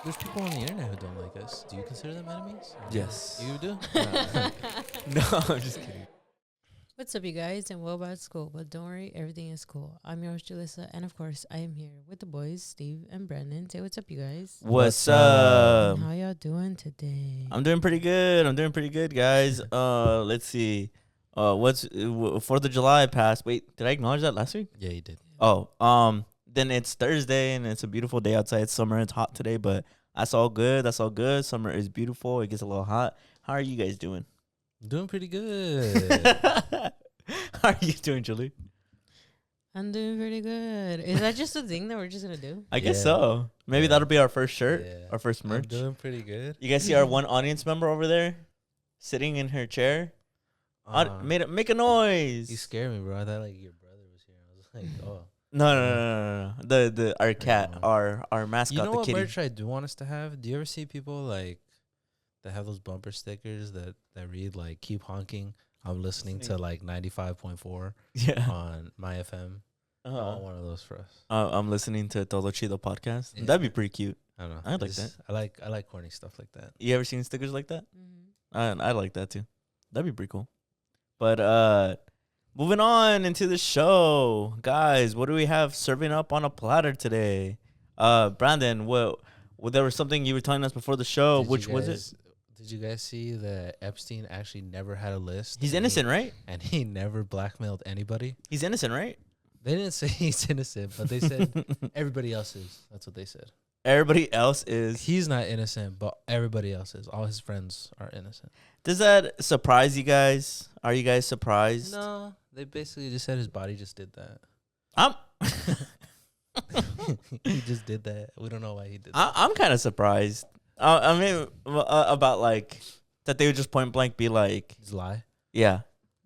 there's people on the internet who don't like us. Do you consider them enemies? Yes. You do? No, I'm just kidding. What's up, you guys? And well, about school, but don't worry, everything is cool. I'm your host, Julyssa, and of course, I am here with the boys, Steve and Brandon. Say what's up, you guys. What's up? And how y'all doing today? I'm doing pretty good, guys. Let's see. What's 4th of July passed. Wait, did I acknowledge that last week? Yeah, you did. Oh, then it's Thursday and it's a beautiful day outside. It's summer. It's hot today, but that's all good. That's all good. Summer is beautiful. It gets a little hot. How are you guys doing? Doing pretty good. How are you doing, Julie? I'm doing pretty good. Is that just a thing that we're just gonna do? I guess Yeah. so. Maybe Yeah. that'll be our first shirt, Yeah. our first I'm merch. doing pretty good. You guys see our one audience member over there sitting in her chair? Make a noise. You scared me, bro. I thought like your brother was here. I was like, oh. No. Our cat, on. our mascot, You know the what kitty. merch I do want us to have? Do you ever see people like that have those bumper stickers that read like "Keep honking"? I'm listening to like 95.4 Yeah. on my FM. I want one of those for us. I'm listening to Todo CHIDO podcast. Yeah. That'd be pretty cute. I don't know. I like It's just- I like corny stuff like that. You ever seen stickers like that? Mm-hmm. I like that too. That'd be pretty cool. But moving on into the show, guys, what do we have serving up on a platter today? Brandon, what there was something you were telling us before the show. Did Which you was it? guys- Did you guys see that Epstein actually never had a list? He's and innocent, right? and he never blackmailed anybody. He's innocent, right? They didn't say he's innocent, but they said everybody else is. That's what they said. Everybody else is. He's not innocent, but everybody else is. All his friends are innocent. Does that surprise you guys? Are you guys surprised? No, they basically just said his body just did that. I'm He just did that. We don't know why he did that. I'm kind of surprised. I mean, about like that they would just point blank be like, Just lie. yeah,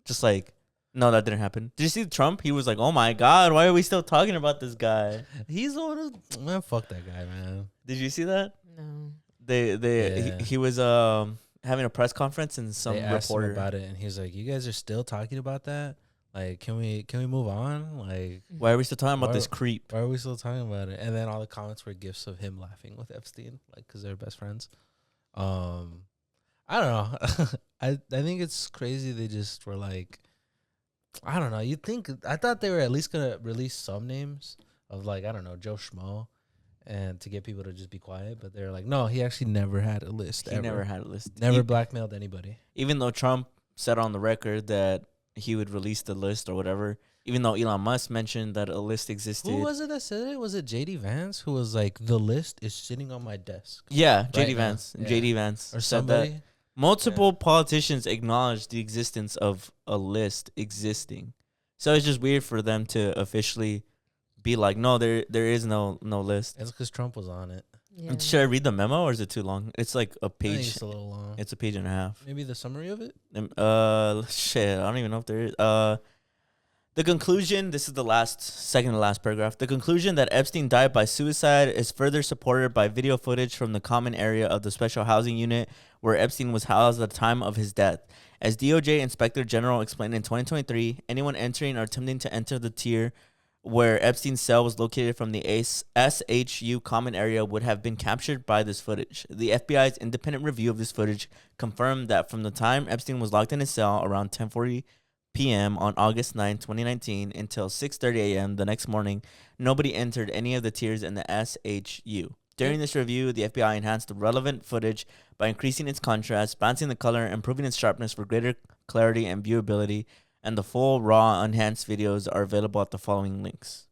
just like, no, that didn't happen. Did you see Trump? He was like, oh my God, why are we still talking about this guy? He's the one who, man, fuck that guy, man. Did you see that? No. They Yeah. he was having a press conference and some They asked him reporter. about it, and he was like, "You guys are still talking about that? Like, can we move on? Like, Why are we still talking about Why- this creep? why are we still talking about it?" And then all the comments were gifs of him laughing with Epstein, like, because they're best friends. I don't know. I think it's crazy. They just were like, I don't know. I thought they were at least gonna release some names of like, I don't know, Joe Schmo, and to get people to just be quiet. But they're like, no, he actually never had a list. He ever. never had a list. Never blackmailed anybody. Even though Trump said on the record that he would release the list or whatever. Even though Elon Musk mentioned that a list existed. Who was it that said it? Was it JD Vance who was like, the list is sitting on my desk? Yeah, JD Right now. Vance. Yeah. JD Vance Or said that. somebody? Multiple politicians acknowledged the existence of a list existing. So it's just weird for them to officially be like, no, there is no list. It's because Trump was on it. Yeah. Should I read the memo or is it too long? It's like a I think page. it's a little long. It's a page and a half. Maybe the summary of it? Shit, I don't even know if there is. The conclusion, this is the second to last paragraph. The conclusion that Epstein died by suicide is further supported by video footage from the common area of the special housing unit where Epstein was housed at the time of his death. As DOJ Inspector General explained in 2023, anyone entering or attempting to enter the tier where Epstein's cell was located from the SHU common area would have been captured by this footage. The FBI's independent review of this footage confirmed that from the time Epstein was locked in his cell around 10:40 p.m. on August 9, 2019 until 6:30 a.m. the next morning, nobody entered any of the tiers in the SHU. During this review, the FBI enhanced the relevant footage by increasing its contrast, balancing the color, and improving its sharpness for greater clarity and viewability, and the full, raw, enhanced videos are available at the following links.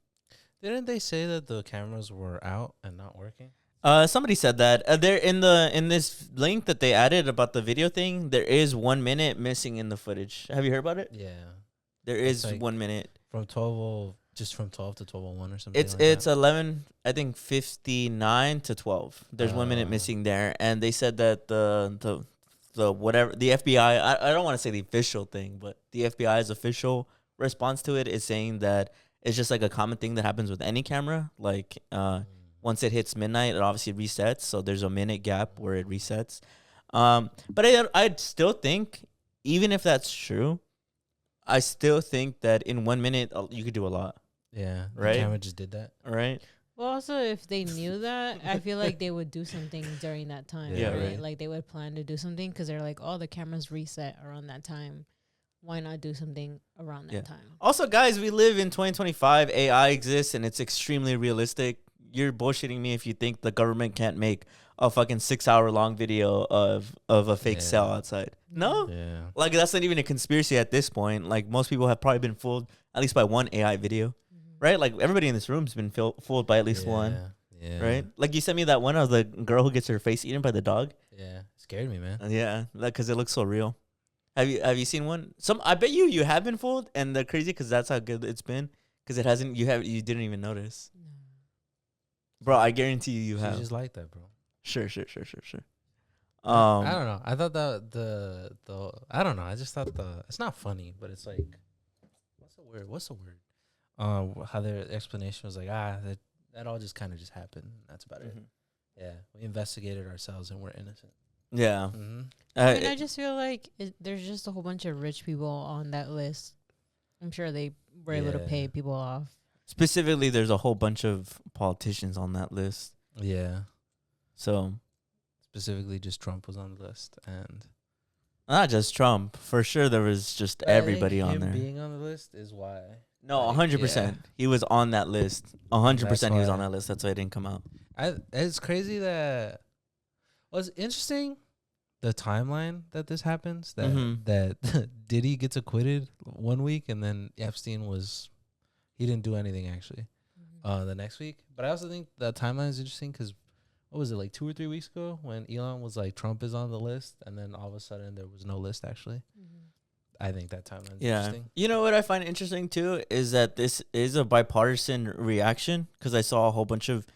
Didn't they say that the cameras were out and not working? Somebody said that. There in this link that they added about the video thing, there is 1 minute missing in the footage. Have you heard about it? Yeah. There is It's like 1 minute. From 12 to 12:01 or something. It's like it's that. 11, I think 59 to 12. There's 1 minute missing there, and they said that the whatever the FBI. I don't want to say the official thing, but the FBI's official response to it is saying that it's just like a common thing that happens with any camera. Like once it hits midnight, it obviously resets. So there's a minute gap where it resets. But I still think, even if that's true, I still think that in 1 minute you could do a lot. Yeah. Right? The camera just did that. Right? Well, also, if they knew that, I feel like they would do something during that time. Yeah, right? right. Like they would plan to do something because they're like, oh, the cameras reset around that time. Why not do something around that Yeah. time? Also, guys, we live in 2025. AI exists and it's extremely realistic. You're bullshitting me if you think the government can't make a fucking 6 hour long video of a fake cell Yeah. outside. No, Yeah. like that's not even a conspiracy at this point. Like most people have probably been fooled at least by one AI video, right? Like everybody in this room's been fooled by at least one, Yeah. right? Like you sent me that one of the girl who gets her face eaten by the dog. Yeah. Scared me, man. Yeah, like because it looks so real. Have you seen one? I bet you have been fooled, and they're crazy because that's how good it's been. Because it hasn't you didn't even notice, No. bro. I guarantee you She's have. just like that, bro. Sure. I don't know. I thought that the I don't know. I just thought it's not funny, but it's like what's the word? How their explanation was like, that all just kind of just happened. That's about it. Mhm. Yeah, we investigated ourselves and we're innocent. Yeah. Mm-hmm. I mean, I just feel like there's just a whole bunch of rich people on that list. I'm sure they were able to pay Yeah. people off. Specifically, there's a whole bunch of politicians on that list. Yeah, So specifically, just Trump was on the list, and not just Trump. For sure, there was just I think everybody on him there. being on the list is why. No, like, 100%. He was on that list. 100% That's he was why. on that list. That's why it didn't come out. It's crazy that was interesting. The timeline that this happens, that Mhm. that Diddy gets acquitted 1 week, and then Epstein he didn't do anything actually. The next week, but I also think the timeline is interesting because what was it, like 2 or 3 weeks ago when Elon was like Trump is on the list, and then all of a sudden there was no list actually. I think that timeline is Yeah. interesting. You know what I find interesting too is that this is a bipartisan reaction because I saw a whole bunch of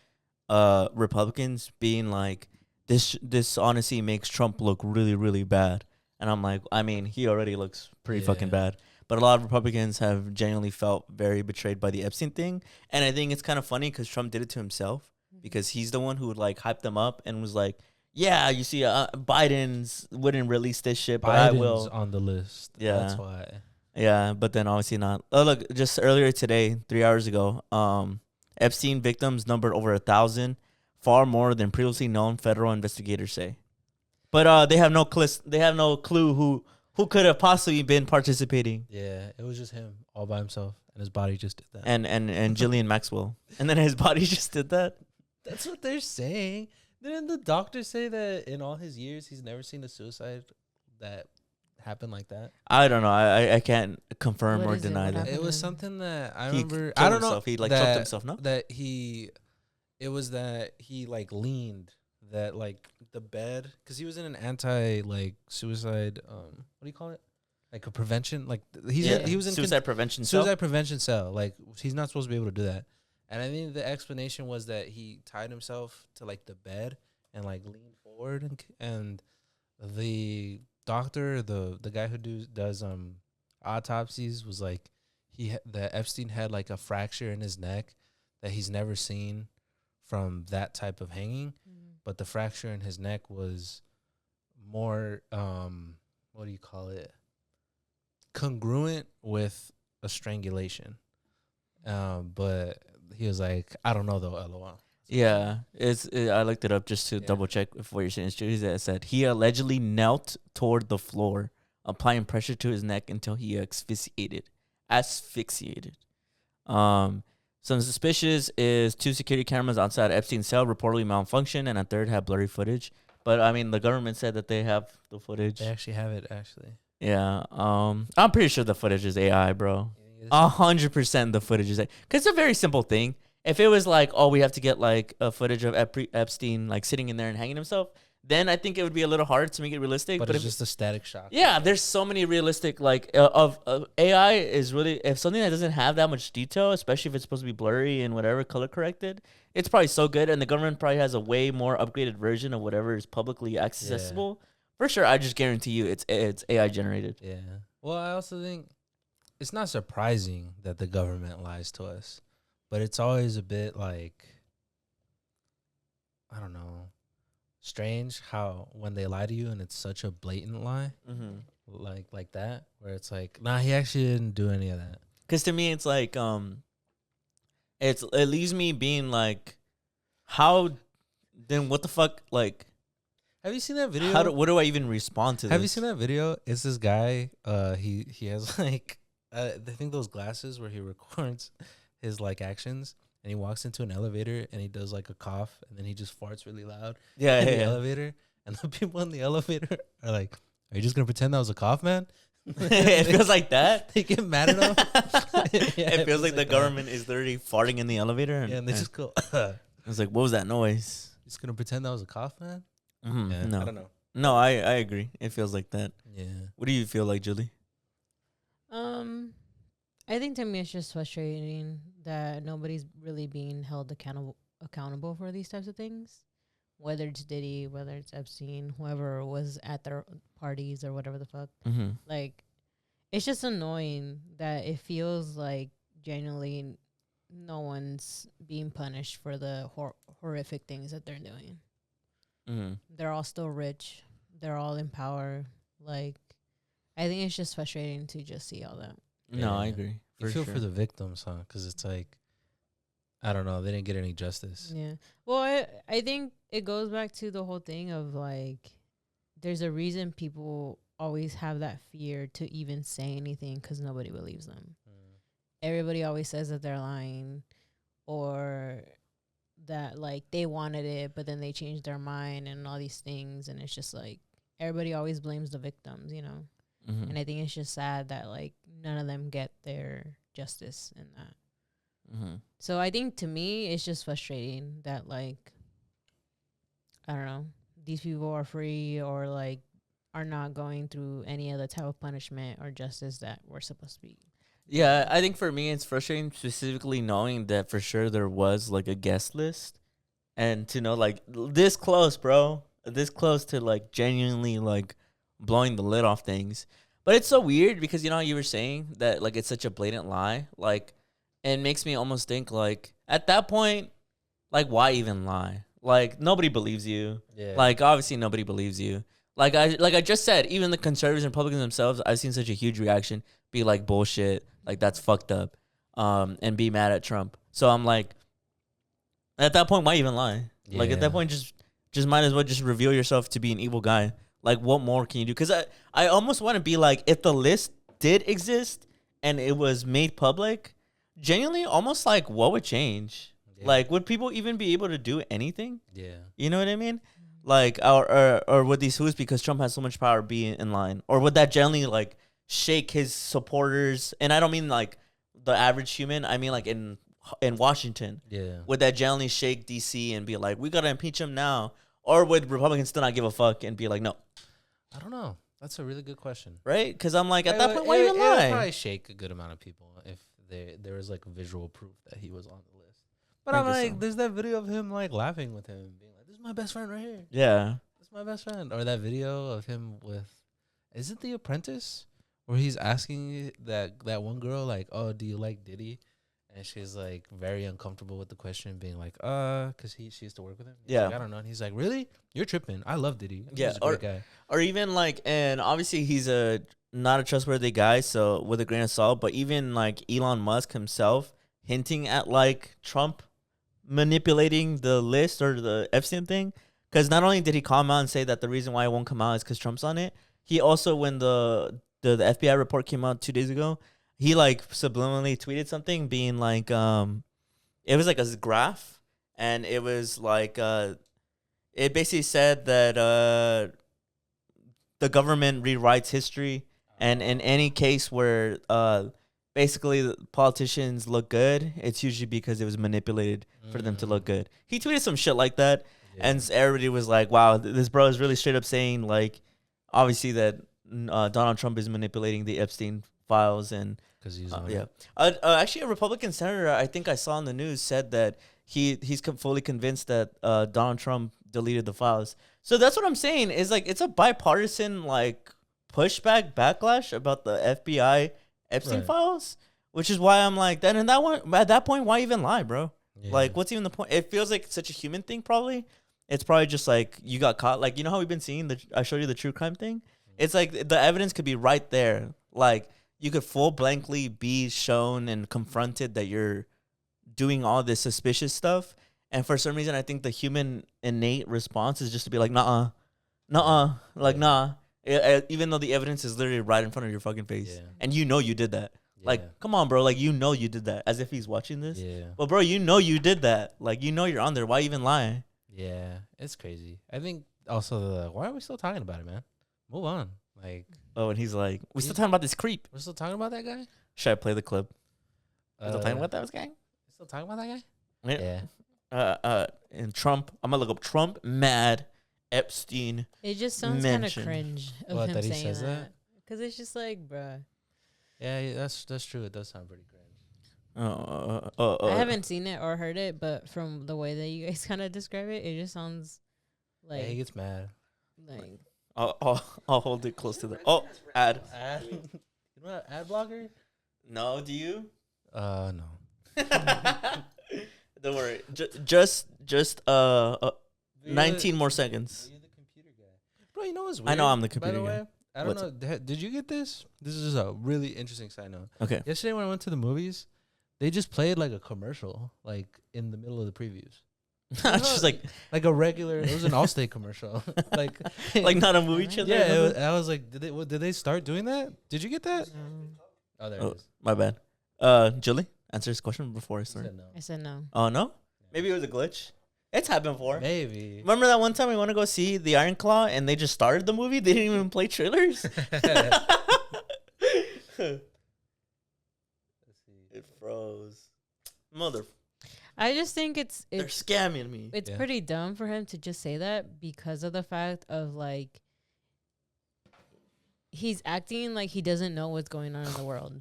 Republicans being like, this honestly makes Trump look really, really bad. And I'm like, I mean, he already looks pretty fucking Yeah. bad. But a lot of Republicans have genuinely felt very betrayed by the Epstein thing. And I think it's kind of funny because Trump did it to himself because he's the one who would like hype them up and was like, yeah, you see, Biden's wouldn't release this shit, but I Biden's will. on the list. Yeah. That's why. Yeah, but then obviously not. Oh, look, just earlier today, 3 hours ago, Epstein victims numbered over 1,000, far more than previously known, federal investigators say. But they have no clue who could have possibly been participating. Yeah, it was just him all by himself, and his body just did that. And Ghislaine Maxwell. And then his body just did that. That's what they're saying. Didn't the doctor say that in all his years he's never seen a suicide that happened like that? I don't know. I can't confirm What or is it? deny What that. happened? It was then? something that I He remember. killed I don't know. himself. He like that, choked himself, no? It was that he like leaned that like the bed because he was in an anti like suicide. What do you call it? Like a prevention. Like he was in suicide prevention cell. suicide prevention cell. Like he's not supposed to be able to do that. And I think the explanation was that he tied himself to like the bed and like leaned forward, and the doctor, the guy who does autopsies was like that Epstein had like a fracture in his neck that he's never seen from that type of hanging, but the fracture in his neck was more what do you call it? Congruent with a strangulation. But he was like, I don't know though, LOL. Yeah, I looked it up just to Yeah. double check if what you're saying is true. It said he allegedly knelt toward the floor, applying pressure to his neck until he asphyxiated. Some suspicious is 2 security cameras outside Epstein's cell reportedly malfunctioned, and a third had blurry footage. But I mean, the government said that they have the footage. They actually have it actually. Yeah. I'm pretty sure the footage is AI, bro. 100% the footage is AI. Because it's a very simple thing. If it was like, oh, we have to get like a footage of Epstein like sitting in there and hanging himself, then I think it would be a little hard to make it realistic. But But it's if just a static shot. yeah, there's so many realistic like of AI is really, if something that doesn't have that much detail, especially if it's supposed to be blurry and whatever color corrected, it's probably so good. And the government probably has a way more upgraded version of whatever is publicly accessible. For sure, I just guarantee you it's AI generated. Yeah. Well, I also think it's not surprising that the government lies to us, but it's always a bit like, I don't know, strange how when they lie to you and it's such a blatant lie, like that, where it's like, nah, he actually didn't do any of that. Because to me, it's like it leaves me being like, how? Then what the fuck? Like, Have you seen that video? what do I even respond to? Have you this? seen that video? It's this guy. He has like, I think those glasses where he records his like actions, and he walks into an elevator and he does like a cough, and then he just farts really loud Yeah, in yeah, the yeah. elevator, and the people in the elevator are like, "Are you just gonna pretend that was a cough, man?" It feels like that. They get mad at him. Yeah, It feels like the that. government is literally farting in the elevator, and, Yeah, and they just go, it's like, what was that noise? "Just gonna pretend that was a cough, man." Mm-hmm. Yeah, No, I don't know. no, I agree. It feels like that. Yeah, What do you feel like, Julie? I think to me it's just frustrating that nobody's really being held accountable for these types of things. Whether it's Diddy, whether it's Epstein, whoever was at their parties or whatever the fuck. Mm-hmm. Like, it's just annoying that it feels like genuinely no one's being punished for the horrific things that they're doing. Mm-hmm. They're all still rich. They're all in power. Like, I think it's just frustrating to just see all that. No, I Yeah. agree. you feel for the victims, huh? Because it's like, I don't know, they didn't get any justice. Yeah. Well, I think it goes back to the whole thing of like, there's a reason people always have that fear to even say anything because nobody believes them. Everybody always says that they're lying or that like they wanted it, but then they changed their mind and all these things. And it's just like everybody always blames the victims, you know? Mm-hmm. And I think it's just sad that like none of them get their justice in that. Mm-hmm. So I think to me, it's just frustrating that like, I don't know, these people are free or like are not going through any other type of punishment or justice that we're supposed to be. Yeah, I think for me it's frustrating specifically knowing that for sure there was like a guest list, and to know like this close, bro, this close to like genuinely like blowing the lid off things. But it's so weird because you know how you were saying that like it's such a blatant lie, like it makes me almost think like at that point, like why even lie? Like nobody believes you. Yeah. Like obviously nobody believes you. Like I just said, even the conservatives and Republicans themselves, I've seen such a huge reaction, be like bullshit, like that's fucked up, and be mad at Trump. So I'm like, at that point, why even lie? Like at that point, just might as well just reveal yourself to be an evil guy. Like what more can you do? Because I almost want to be like, if the list did exist and it was made public, genuinely almost like what would change? Yeah. Like would people even be able to do anything? Yeah. You know what I mean? Like, or would these who's because Trump has so much power be in line? Or would that generally like shake his supporters? And I don't mean like the average human. I mean like in Washington. Yeah. Would that generally shake DC and be like, we gotta impeach him now? Or would Republicans still not give a fuck and be like, no? I don't know. That's a really good question. Right? Because I'm like, at that point, why even It would lie? probably shake a good amount of people if there was like visual proof that he was on the list. But I I'm guess like, so. there's that video of him like laughing with him, being like, "This is my best friend right here. Yeah. This is my best friend." Or that video of him with, is it The Apprentice, where he's asking that one girl like, "Oh, do you like Diddy?" And she's like very uncomfortable with the question, being like, because she used to work with him. He's Yeah. like, I don't know. And he's like, really? You're tripping. I love Diddy. Yeah, He's a great guy. Or even like, and obviously he's not a trustworthy guy, so with a grain of salt. But even like Elon Musk himself hinting at like Trump manipulating the list or the Epstein thing, because not only did he come out and say that the reason why it won't come out is because Trump's on it, he also, when the FBI report came out 2 days ago, he like subliminally tweeted something being like, it was like a graph, and it was like it basically said that the government rewrites history, and in any case where basically the politicians look good, it's usually because it was manipulated for them to look good. He tweeted some shit like that, and everybody was like, wow, this bro is really straight up saying like, obviously that Donald Trump is manipulating the Epstein files, and Because he's on yeah. it. Actually, a Republican senator I think I saw in the news said that he's fully convinced that Donald Trump deleted the files. So that's what I'm saying is like it's a bipartisan like pushback backlash about the FBI Epstein Right. files, which is why I'm like then. And that one at that point, why even lie, bro? Yeah. Like, what's even the point? It feels like such a human thing. Probably, it's probably just like you got caught. Like, you know how we've been seeing I showed you the true crime thing. It's like the evidence could be right there. Like, you could full blankly be shown and confronted that you're doing all this suspicious stuff. And for some reason, I think the human innate response is just to be like, nah, like, nah. Even though the evidence is literally right in front of your fucking face. Yeah. And you know you did that. Yeah. Like, come on, bro. Like, you know you did that. As if he's watching this. Yeah. But, bro, you know you did that. Like, you know you're on there. Why even lie? Yeah. It's crazy. I think also, why are we still talking about it, man? Move on. Like, Oh, and he's like, we're still talking about this creep. we're still talking about that guy? Should I play the clip? We're still talking Uh, about that guy? Still talking about that guy? Yeah. Yeah. And Trump, I'm gonna look up Trump mad Epstein. It just sounds kind of mentioned. cringe of What, him that he saying says that. that? Because it's just like, bruh. Yeah, that's true. It does sound pretty cringe. I haven't seen it or heard it, but from the way that you guys kind of describe it, it just sounds Yeah, he like gets mad. like I'll hold it close to the ad. Ad? You know what, ad blocker? No, do you? No. Don't worry. Just 19 more seconds. You're the computer guy. Bro, you know what's weird? I know I'm the By computer the guy. way, I don't know. Did you get this? This is a really interesting side note. Okay. Yesterday when I went to the movies, they just played like a commercial, like in the middle of the previews. Just like a regular. It was an Allstate commercial. like not a movie trailer. yeah. I was like, did they start doing that? Did you get that? um, Oh, there Oh, it is. my bad. Julie, answer this question before I I start. said no. I said no. Oh no, maybe it was a glitch. It's happened before. Maybe. Remember that one time we want to go see the Iron Claw and they just started the movie? They didn't even play trailers. It froze. Mother, I just think they're scamming me. it's Yeah. pretty dumb for him to just say that because of the fact of like he's acting like he doesn't know what's going on in the world.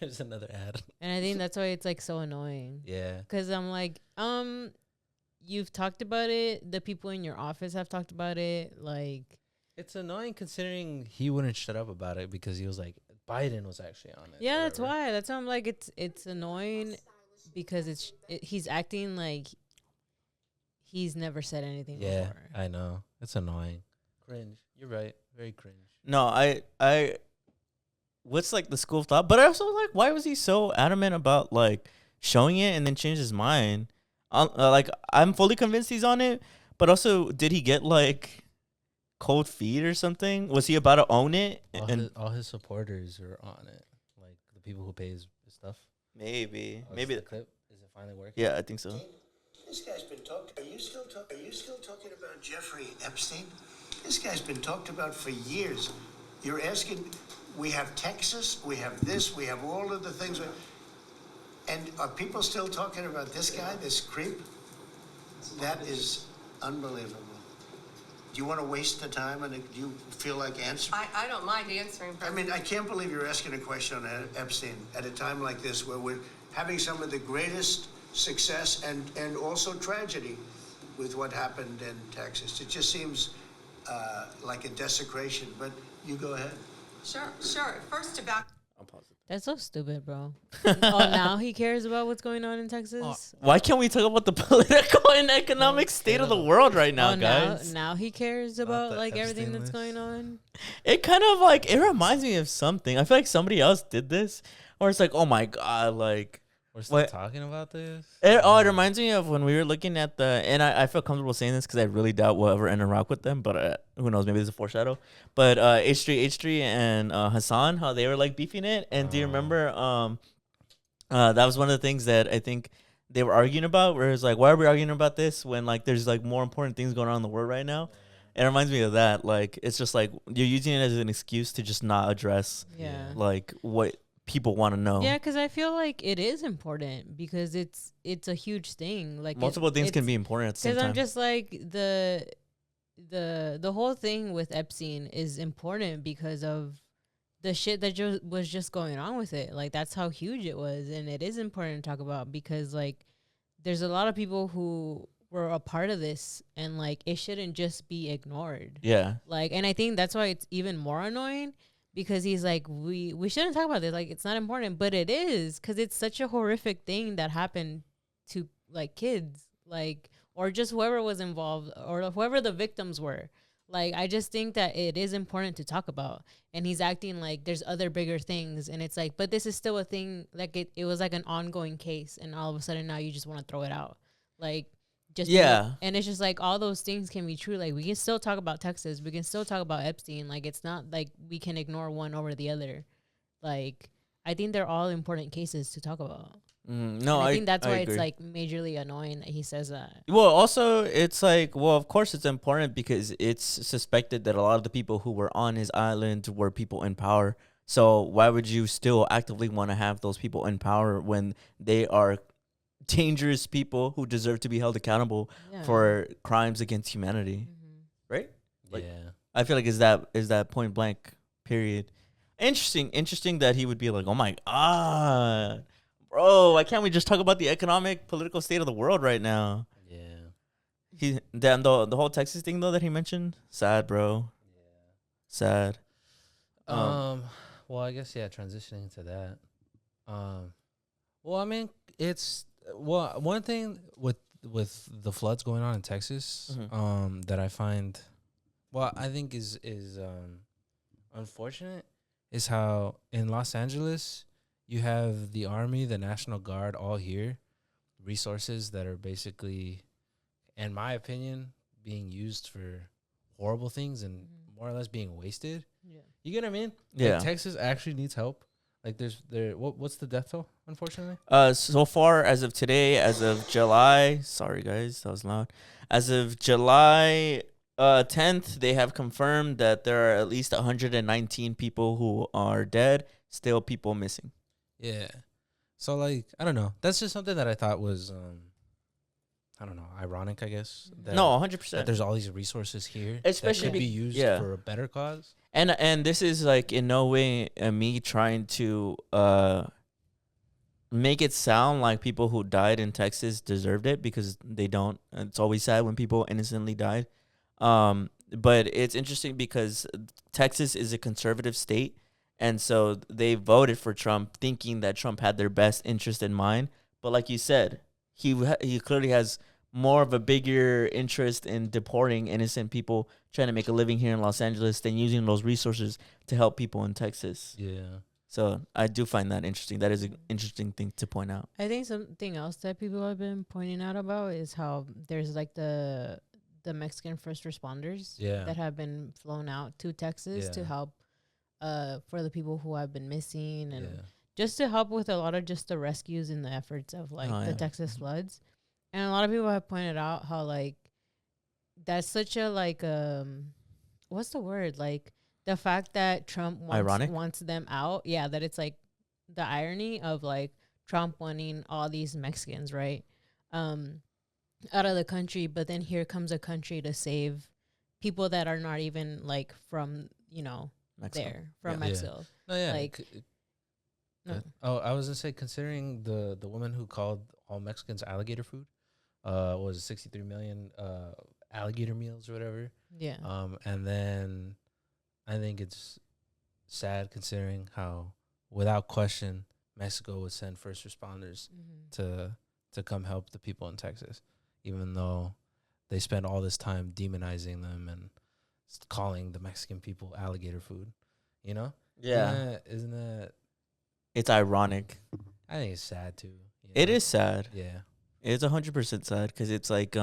There's another ad. And I think that's why it's like so annoying. Yeah. Cuz I'm like, you've talked about it, the people in your office have talked about it, like It's annoying considering he wouldn't shut up about it because he was like, Biden was actually on it. yeah, that's whatever. why. That's why I'm like it's annoying because he's acting like he's never said anything Yeah, before. I know. It's annoying. Cringe. You're right. Very cringe. No, I what's like the school of thought? But I also like, why was he so adamant about like showing it and then change his mind? Like, I'm fully convinced he's on it, but also, did he get like cold feet or something? Was he about to own it? All his supporters are on it. Like the people who pay his stuff. Maybe, Oh, maybe. the clip. Is it finally working? Yeah, I think so. This guy's been talked. Are you still talking about Jeffrey Epstein? This guy's been talked about for years. You're asking. We have Texas. We have this. We have all of the things. And are people still talking about this guy, this creep? That is unbelievable. Do you want to waste the time, and do you feel like answering? I don't mind answering. I mean, I can't believe you're asking a question on Epstein at a time like this where we're having some of the greatest success and also tragedy with what happened in Texas. It just seems like a desecration, but you go ahead. Sure. First about I'm positive. That's so stupid, bro. Oh, now he cares about what's going on in Texas? Why can't we talk about the political and economic state of the world right now, Oh, guys? now he cares about the like everything Epstein that's list. going on. It kind of like, it reminds me of something. I feel like somebody else did this, or it's like, oh my god, like. We're still What? talking about this. It reminds me of when we were looking at and I feel comfortable saying this because I really doubt we'll ever interact with them, but who knows, maybe there's a foreshadow. But H3 and Hassan, how they were like beefing it, and do you remember that was one of the things that I think they were arguing about, where it's like, why are we arguing about this when like there's like more important things going on in the world right now? It reminds me of that. Like, it's just like you're using it as an excuse to just not address Yeah. like what people want to know. Yeah, because I feel like it is important because it's a huge thing. Like Multiple things can be important at the same because time. I'm just like the whole thing with Epstein is important because of the shit that was just going on with it. Like that's how huge it was, and it is important to talk about because like there's a lot of people who were a part of this, and like it shouldn't just be ignored. Yeah. Like, and I think that's why it's even more annoying. Because he's like, we shouldn't talk about this. Like, it's not important. But it is. Because it's such a horrific thing that happened to, like, kids. Like, or just whoever was involved. Or whoever the victims were. Like, I just think that it is important to talk about. And he's acting like there's other bigger things. And it's like, but this is still a thing. Like, it was like an ongoing case. And all of a sudden now you just want to throw it out. Like, just and it's just like all those things can be true. Like, we can still talk about Texas. We can still talk about Epstein. Like, it's not like we can ignore one over the other. Like, I think they're all important cases to talk about. No, I think that's why agree. it's like majorly annoying that he says that. Well, also, it's like, well, of course it's important because it's suspected that a lot of the people who were on his island were people in power. So why would you still actively want to have those people in power when they are dangerous people who deserve to be held accountable for crimes against humanity? Right? Like, yeah. I feel like is that point blank period. Interesting that he would be like, oh my God. Bro, why can't we just talk about the economic, political state of the world right now? Yeah. The whole Texas thing though that he mentioned, sad, bro. Yeah. Sad. Well, I guess transitioning to that. Well, I mean, it's one thing with the floods going on in Texas, that I find, I think is unfortunate, is how in Los Angeles you have the Army, the National Guard, all here, resources that are basically, in my opinion, being used for horrible things and more or less being wasted. Yeah. You get what I mean? Yeah. Like, Texas actually needs help. Like, what's the death toll, unfortunately? So far as of today, as of July, sorry guys, that was loud. As of July 10th, they have confirmed that there are at least 119 people who are dead, still people missing. Yeah. So, like, I don't know. That's just something that I thought was, I don't know, ironic, I guess. That, No, that 100%. there's all these resources here Especially that could be used for a better cause. And this is like in no way me trying to make it sound like people who died in Texas deserved it, because they don't. It's always sad when people innocently died. But it's interesting because Texas is a conservative state, and so they voted for Trump thinking that Trump had their best interest in mind. But like you said, he clearly has more of a bigger interest in deporting innocent people trying to make a living here in Los Angeles than using those resources to help people in Texas. Yeah. So I do find that interesting. That is an interesting thing to point out. I think something else that people have been pointing out about is how there's like the Mexican first responders that have been flown out to Texas to help for the people who have been missing, and just to help with a lot of just the rescues and the efforts of like the Texas floods. And a lot of people have pointed out how like that's such a like what's the word, like the fact that Trump wants them out. Yeah, that it's like the irony of like Trump wanting all these Mexicans, right, out of the country, but then here comes a country to save people that are not even like from Mexico. Mexico. No, yeah. Like, no. Oh, I was gonna say, considering the woman who called all Mexicans alligator food, was 63 million alligator meals or whatever. Yeah. And then I think it's sad considering how, without question, Mexico would send first responders to come help the people in Texas, even though they spend all this time demonizing them and calling the Mexican people alligator food. You know? Yeah. Isn't that? It's ironic. I think it's sad too. It is sad. Yeah. It's 100% sad because it's like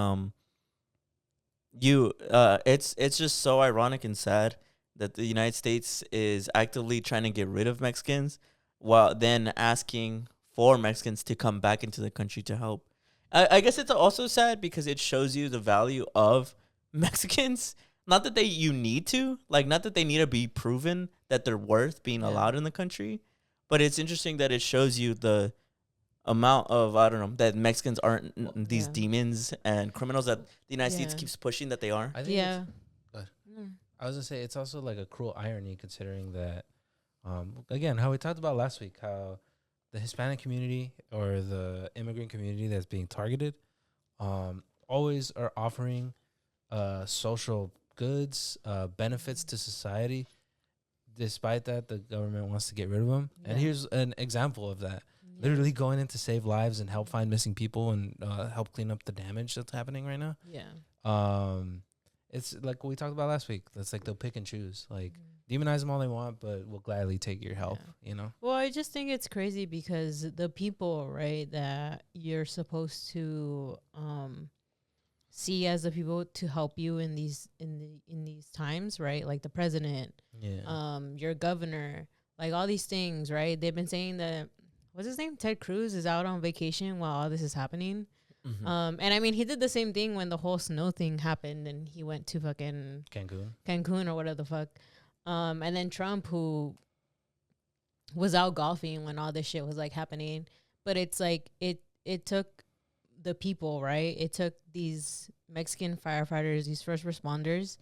it's just so ironic and sad that the United States is actively trying to get rid of Mexicans while then asking for Mexicans to come back into the country to help. I guess it's also sad because it shows you the value of Mexicans. Not that you need to, like, not that they need to be proven that they're worth being allowed in the country, but it's interesting that it shows you the amount of, I don't know, that Mexicans aren't these demons and criminals that the United States keeps pushing that they are. I think I was gonna say it's also like a cruel irony considering that, again, how we talked about last week, how the Hispanic community or the immigrant community that's being targeted, always are offering social goods, benefits to society. Despite that, the government wants to get rid of them. And here's an example of that. Literally going in to save lives and help find missing people and help clean up the damage that's happening right now. Yeah. it's like what we talked about last week. That's like they'll pick and choose. Like demonize them all they want, but we'll gladly take your help. You know. Well, I just think it's crazy because the people, right, that you're supposed to see as the people to help you in these times, right? Like the president, your governor, like all these things, right? They've been saying that what's his name? Ted Cruz is out on vacation while all this is happening. And I mean, he did the same thing when the whole snow thing happened, and he went to fucking Cancun or whatever the fuck. And then Trump, who was out golfing when all this shit was like happening, but it's like it took the people, right? It took these Mexican firefighters, these first responders,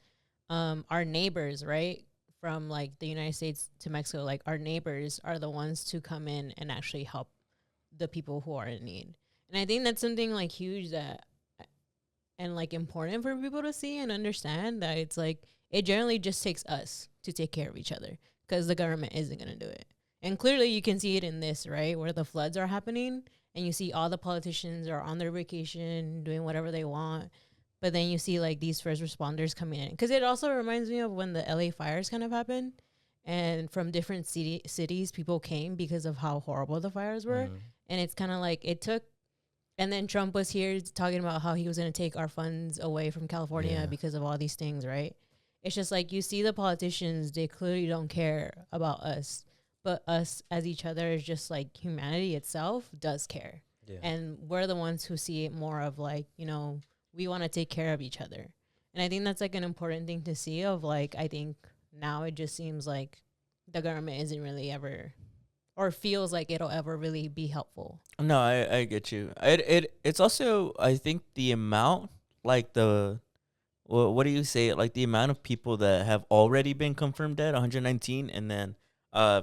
our neighbors, right? From like the United States to Mexico, like our neighbors are the ones to come in and actually help the people who are in need. And I think that's something like huge that and like important for people to see and understand, that it's like it generally just takes us to take care of each other because the government isn't going to do it. And clearly you can see it in this, right? Where the floods are happening and you see all the politicians are on their vacation doing whatever they want. But then you see like these first responders coming in. Because it also reminds me of when the LA fires kind of happened. And from different cities, people came because of how horrible the fires were. And it's kind of like it took. And then Trump was here talking about how he was going to take our funds away from California because of all these things, right? It's just like you see the politicians, they clearly don't care about us. But us as each other is just like humanity itself does care. Yeah. And we're the ones who see it more of like, you know, we want to take care of each other. And I think that's like an important thing to see of like, I think now it just seems like the government isn't really ever or feels like it'll ever really be helpful. No, I get you. It's also, I think the amount, like what do you say? Like the amount of people that have already been confirmed dead, 119. And then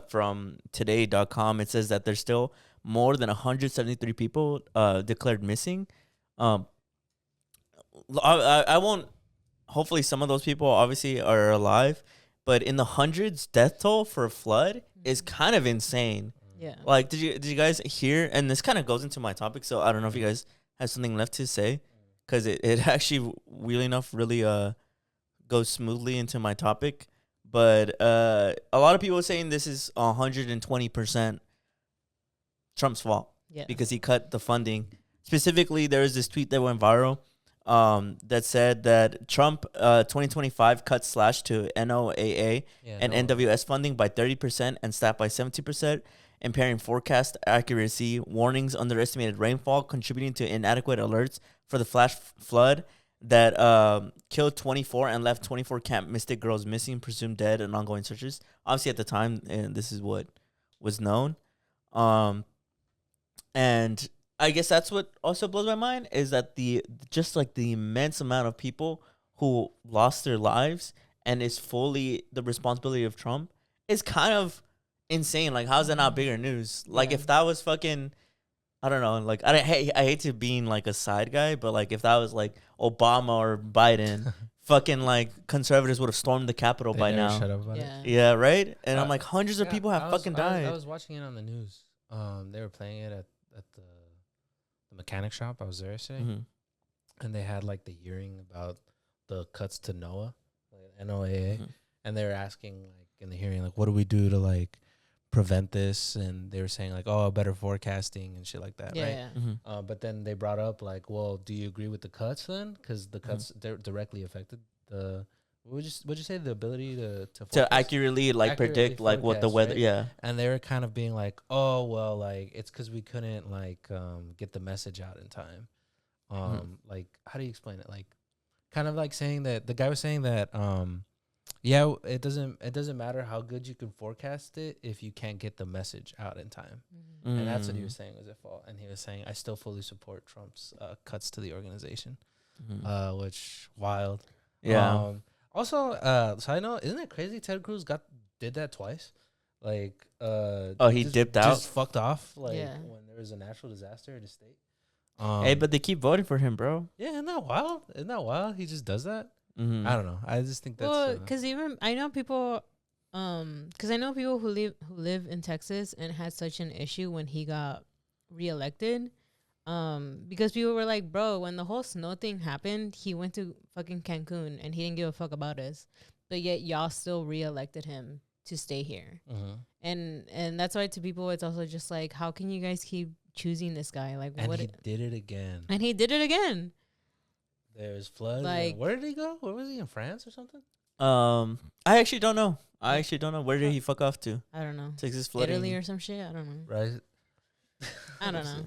from today.com, it says that there's still more than 173 people declared missing. I won't, hopefully some of those people obviously are alive, but in the hundreds, death toll for a flood is kind of insane. Yeah. Like, did you guys hear? And this kind of goes into my topic, so I don't know if you guys have something left to say, because it actually, weirdly enough, really goes smoothly into my topic. But a lot of people are saying this is 120% Trump's fault because he cut the funding. Specifically, there was this tweet that went viral that said that Trump 2025 cut slash to NOAA and NWS funding by 30% and staff by 70%, impairing forecast accuracy, warnings, underestimated rainfall, contributing to inadequate alerts for the flash flood that killed 24 and left 24 Camp Mystic girls missing, presumed dead, and ongoing searches. Obviously, at the time, and this is what was known. And I guess that's what also blows my mind is that the immense amount of people who lost their lives and is fully the responsibility of Trump is kind of insane. Like, how's that not bigger news? Like, if that was fucking, I don't know. Like, I hate to being like a side guy, but like if that was like Obama or Biden, fucking like conservatives would have stormed the Capitol by now. Shut up about it. Yeah, right. And I'm like, hundreds of people have fucking died. I was watching it on the news. They were playing it at the mechanic shop. I was there yesterday, and they had like the hearing about the cuts to NOAA, like NOAA, and they were asking like in the hearing like, what do we do to like prevent this? And they were saying like, oh, better forecasting and shit like that, right? But then they brought up like, well, do you agree with the cuts then? Because the cuts directly affected the would you say the ability to accurately predict like what the weather, right? And they were kind of being like, oh well, like it's because we couldn't like get the message out in time. Like, how do you explain it? Like, kind of like saying that the guy was saying that yeah, it doesn't matter how good you can forecast it if you can't get the message out in time. And that's what he was saying was at fault. And he was saying, I still fully support Trump's cuts to the organization, which wild. Yeah. Also, side note, isn't it crazy? Ted Cruz did that twice. Like, he dipped out, just fucked off. Like when there was a natural disaster in the state. Hey, but they keep voting for him, bro. Yeah, isn't that wild? Isn't that wild? He just does that. I don't know. I just think that's because even I know people, because I know people who live in Texas and had such an issue when he got reelected. Because people were like, bro, when the whole snow thing happened, he went to fucking Cancun and he didn't give a fuck about us. But yet y'all still reelected him to stay here. And that's why to people it's also just like, how can you guys keep choosing this guy? Like, And what? he did it again. And he did it again. There's floods. Like- Where did he go? Where was he, in France or something? I actually don't know. Where did he fuck off to? I don't know. Texas flooding. Italy or some shit. I don't know. Right. I don't know.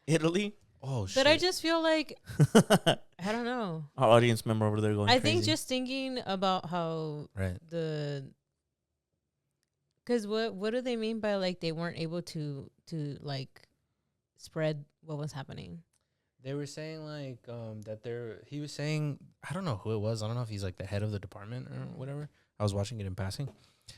Italy? Oh shit. But I just feel like I don't know. Our audience member over there going I crazy. think just thinking about how right. because what do they mean by like they weren't able to like spread what was happening? They were saying like he was saying, I don't know who it was. I don't know if he's like the head of the department or whatever. I was watching it in passing.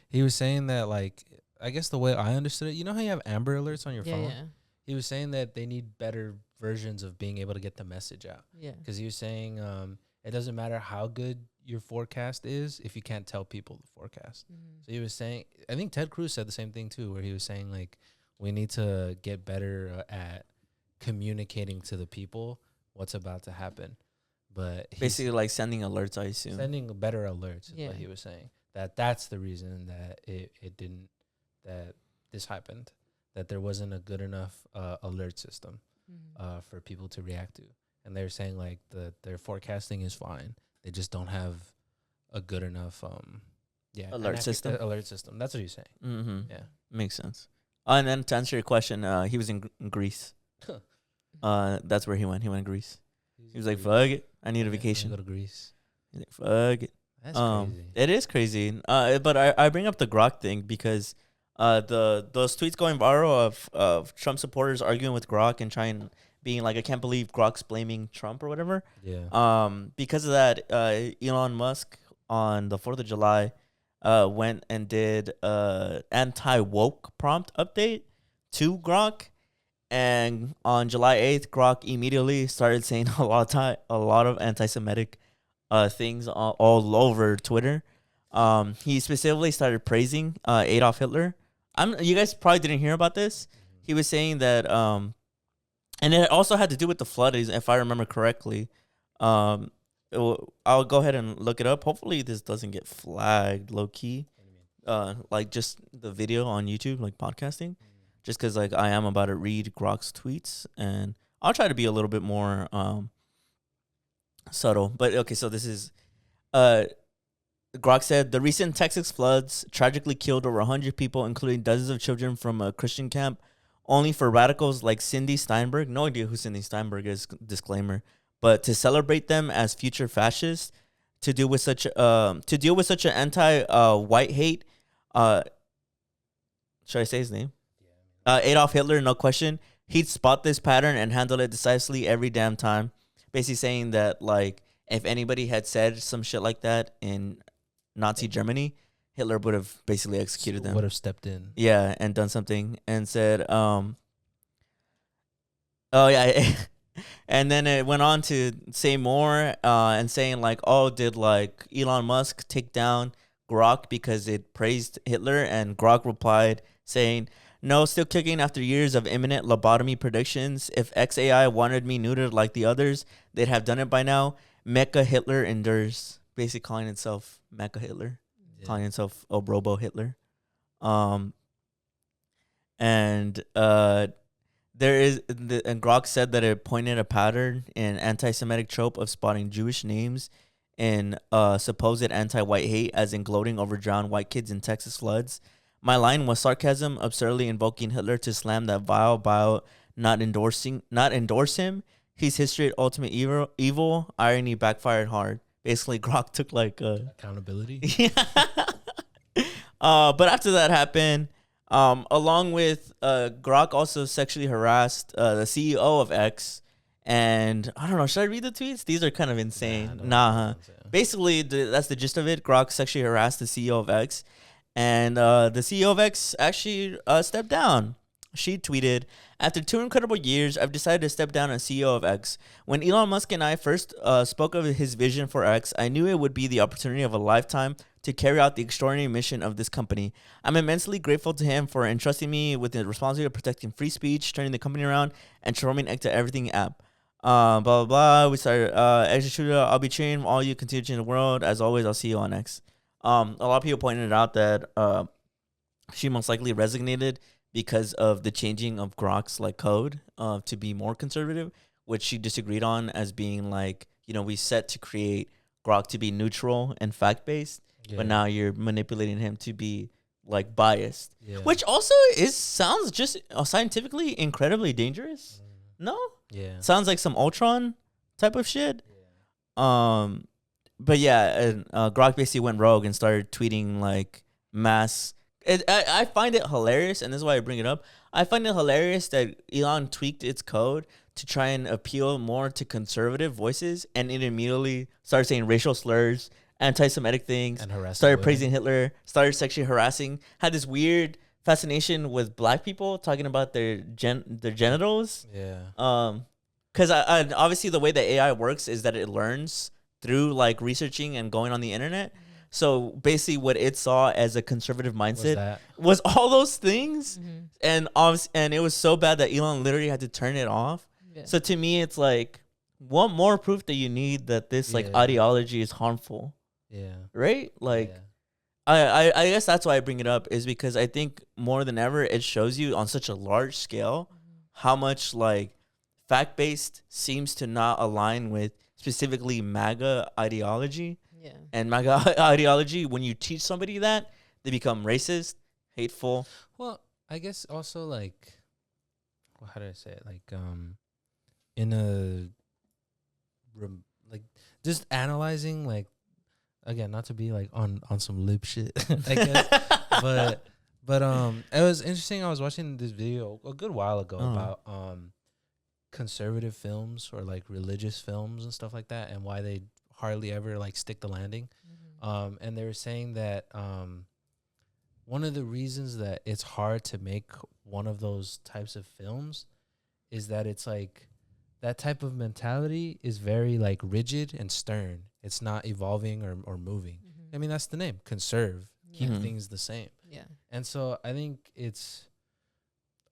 He was saying that like, I guess the way I understood it, you know how you have Amber Alerts on your phone? Yeah. He was saying that they need better versions of being able to get the message out. Yeah. Because he was saying it doesn't matter how good your forecast is if you can't tell people the forecast. So he was saying, I think Ted Cruz said the same thing too, where he was saying like, we need to get better at communicating to the people what's about to happen. But basically like sending alerts, I assume. sending better alerts is Yeah. what he was saying. That's the reason that it didn't, that this happened, that there wasn't a good enough alert system for people to react to. And they're saying like their forecasting is fine. They just don't have a good enough alert system. Alert system. That's what he's saying. Mm-hmm. Yeah. Makes sense. And then to answer your question, he was in Greece. That's where he went. He went to Greece. He was like, "Fuck it, I need a vacation." Go to Greece. He's like, "Fuck it." That's crazy. It is crazy. But I bring up the Grok thing because those tweets going viral of Trump supporters arguing with Grok and being like, I can't believe Grok's blaming Trump or whatever. Yeah. Because of that, Elon Musk on the 4th of July went and did anti-woke prompt update to Grok. And on July 8th, Grok immediately started saying a lot of anti-Semitic things all over Twitter. He specifically started praising Adolf Hitler. You guys probably didn't hear about this. He was saying that, and it also had to do with the floodings, if I remember correctly. I'll go ahead and look it up. Hopefully, this doesn't get flagged low key. Like just the video on YouTube, like podcasting. Just because like I am about to read Grok's tweets, and I'll try to be a little bit more subtle. But okay, so this is Grok said the recent Texas floods tragically killed over 100 people, including dozens of children from a Christian camp, only for radicals like Cindy Steinberg. No idea who Cindy Steinberg is. Disclaimer. But to celebrate them as future fascists, to deal with such an anti-white hate. Should I say his name? Adolf Hitler, no question. He'd spot this pattern and handle it decisively every damn time. Basically saying that, like, if anybody had said some shit like that in Nazi Germany, Hitler would have basically executed them. Would have stepped in. Yeah, and done something and said, oh, yeah. And then it went on to say more and saying, like, oh, did, like, Elon Musk take down Grok because it praised Hitler? And Grok replied saying, no, still kicking after years of imminent lobotomy predictions. If XAI wanted me neutered like the others, they'd have done it by now. Mecha Hitler endures. Basically calling itself Mecha Hitler. Yeah. Calling itself Robo Hitler. And Grok said that it pointed a pattern in anti-Semitic trope of spotting Jewish names in supposed anti-white hate, as in gloating over drowned white kids in Texas floods. My line was sarcasm, absurdly invoking Hitler to slam that vile bio, not endorse him. He's history ultimate evil. Irony backfired hard. Basically, Grok took like accountability. Yeah. But after that happened, along with Grok also sexually harassed the CEO of X. And I don't know, should I read the tweets? These are kind of insane. Nah. Basically, that's the gist of it. Grok sexually harassed the CEO of X. And the CEO of X actually stepped down. She tweeted, "After 2 incredible years, I've decided to step down as CEO of X. When Elon Musk and I first spoke of his vision for X, I knew it would be the opportunity of a lifetime to carry out the extraordinary mission of this company. I'm immensely grateful to him for entrusting me with the responsibility of protecting free speech, turning the company around, and transforming X to everything app. Blah, blah, blah. We started Anxiety-TODO. I'll be cheering all you continue to change the world. As always, I'll see you on X." A lot of people pointed out that she most likely resignated because of the changing of Grok's like code to be more conservative, which she disagreed on as being like, we set to create Grok to be neutral and fact based, but now you're manipulating him to be like biased, which also sounds just scientifically incredibly dangerous. No, sounds like some Ultron type of shit. But yeah, and, Grok basically went rogue and started tweeting like mass. I find it hilarious, and this is why I bring it up. I find it hilarious that Elon tweaked its code to try and appeal more to conservative voices, and it immediately started saying racial slurs, anti-Semitic things, And harassing started women. praising Hitler, started sexually harassing, had this weird fascination with black people, talking about their genitals. Because I obviously the way that AI works is that it learns through like researching and going on the internet. So basically, what it saw as a conservative mindset was all those things, and it was so bad that Elon literally had to turn it off. So to me, it's like, what more proof do you need that this like ideology is harmful? Right? Like, I guess that's why I bring it up, is because I think more than ever it shows you on such a large scale how much like fact-based seems to not align with specifically MAGA ideology. And MAGA ideology, when you teach somebody that, they become racist, hateful. Well, I guess also like, how do I say it? Like, in a, like, just analyzing, like, again, not to be like on some lip shit, I guess, but it was interesting. I was watching this video a good while ago about conservative films or like religious films and stuff like that, and why they hardly ever like stick the landing. And they were saying that one of the reasons that it's hard to make one of those types of films is that it's like that type of mentality is very like rigid and stern. It's not evolving or moving. I mean, that's the name, conserve, keep things the same. And so I think it's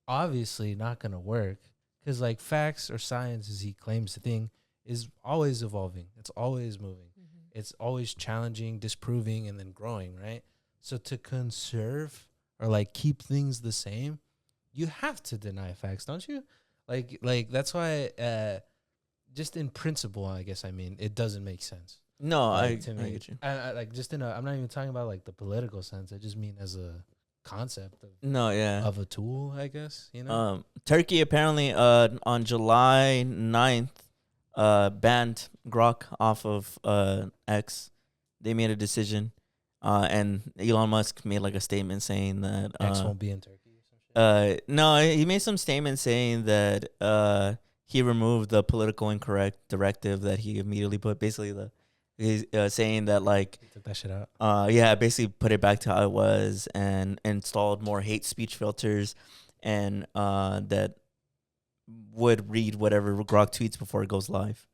obviously not going to work, because like facts or science, as he claims to think, is always evolving. It's always moving. It's always challenging, disproving, and then growing, right? So to conserve or like keep things the same, you have to deny facts, don't you? Like that's why, just in principle, I guess, I mean, it doesn't make sense. No, Like, I get you. I like just in a, I'm not even talking about like the political sense. I just mean as a concept of a tool, I guess, Turkey apparently on July 9th banned Grok off of X. They made a decision, and Elon Musk made like a statement saying that X won't be in Turkey or some shit. no, he made some statement saying that he removed the political incorrect directive that he immediately put. Basically, he's saying that like He took that shit out. basically put it back to how it was and installed more hate speech filters, and that would read whatever Grok tweets before it goes live.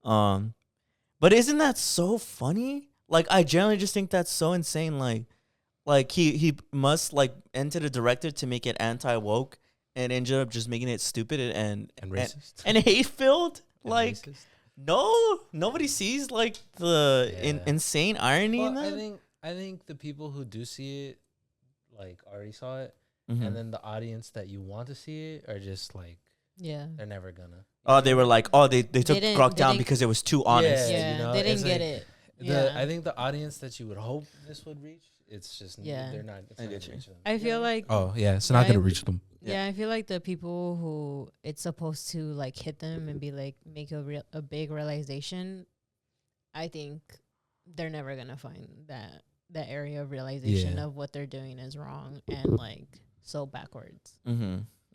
But isn't that so funny? Like, I generally just think that's so insane. Like he must like enter the directive to make it anti-woke, and ended up just making it stupid and racist and hate-filled. Like, racist. no, nobody sees like the insane irony in Well, that. I think the people who do see it like already saw it, and then the audience that you want to see it are just like, they're never gonna. Oh, they were like, they took didn't- Grok they down didn't- because it was too honest. Yeah, you know, they it's didn't get like it. I think the audience that you would hope this would reach, it's just Yeah. they're not. It's I not get gonna you. reach them. I feel like Oh yeah, it's not gonna Right. reach them. Yeah, I feel like the people who it's supposed to like hit them and be like make a big realization, I think they're never gonna find that area of realization Yeah. of what they're doing is wrong and like so backwards.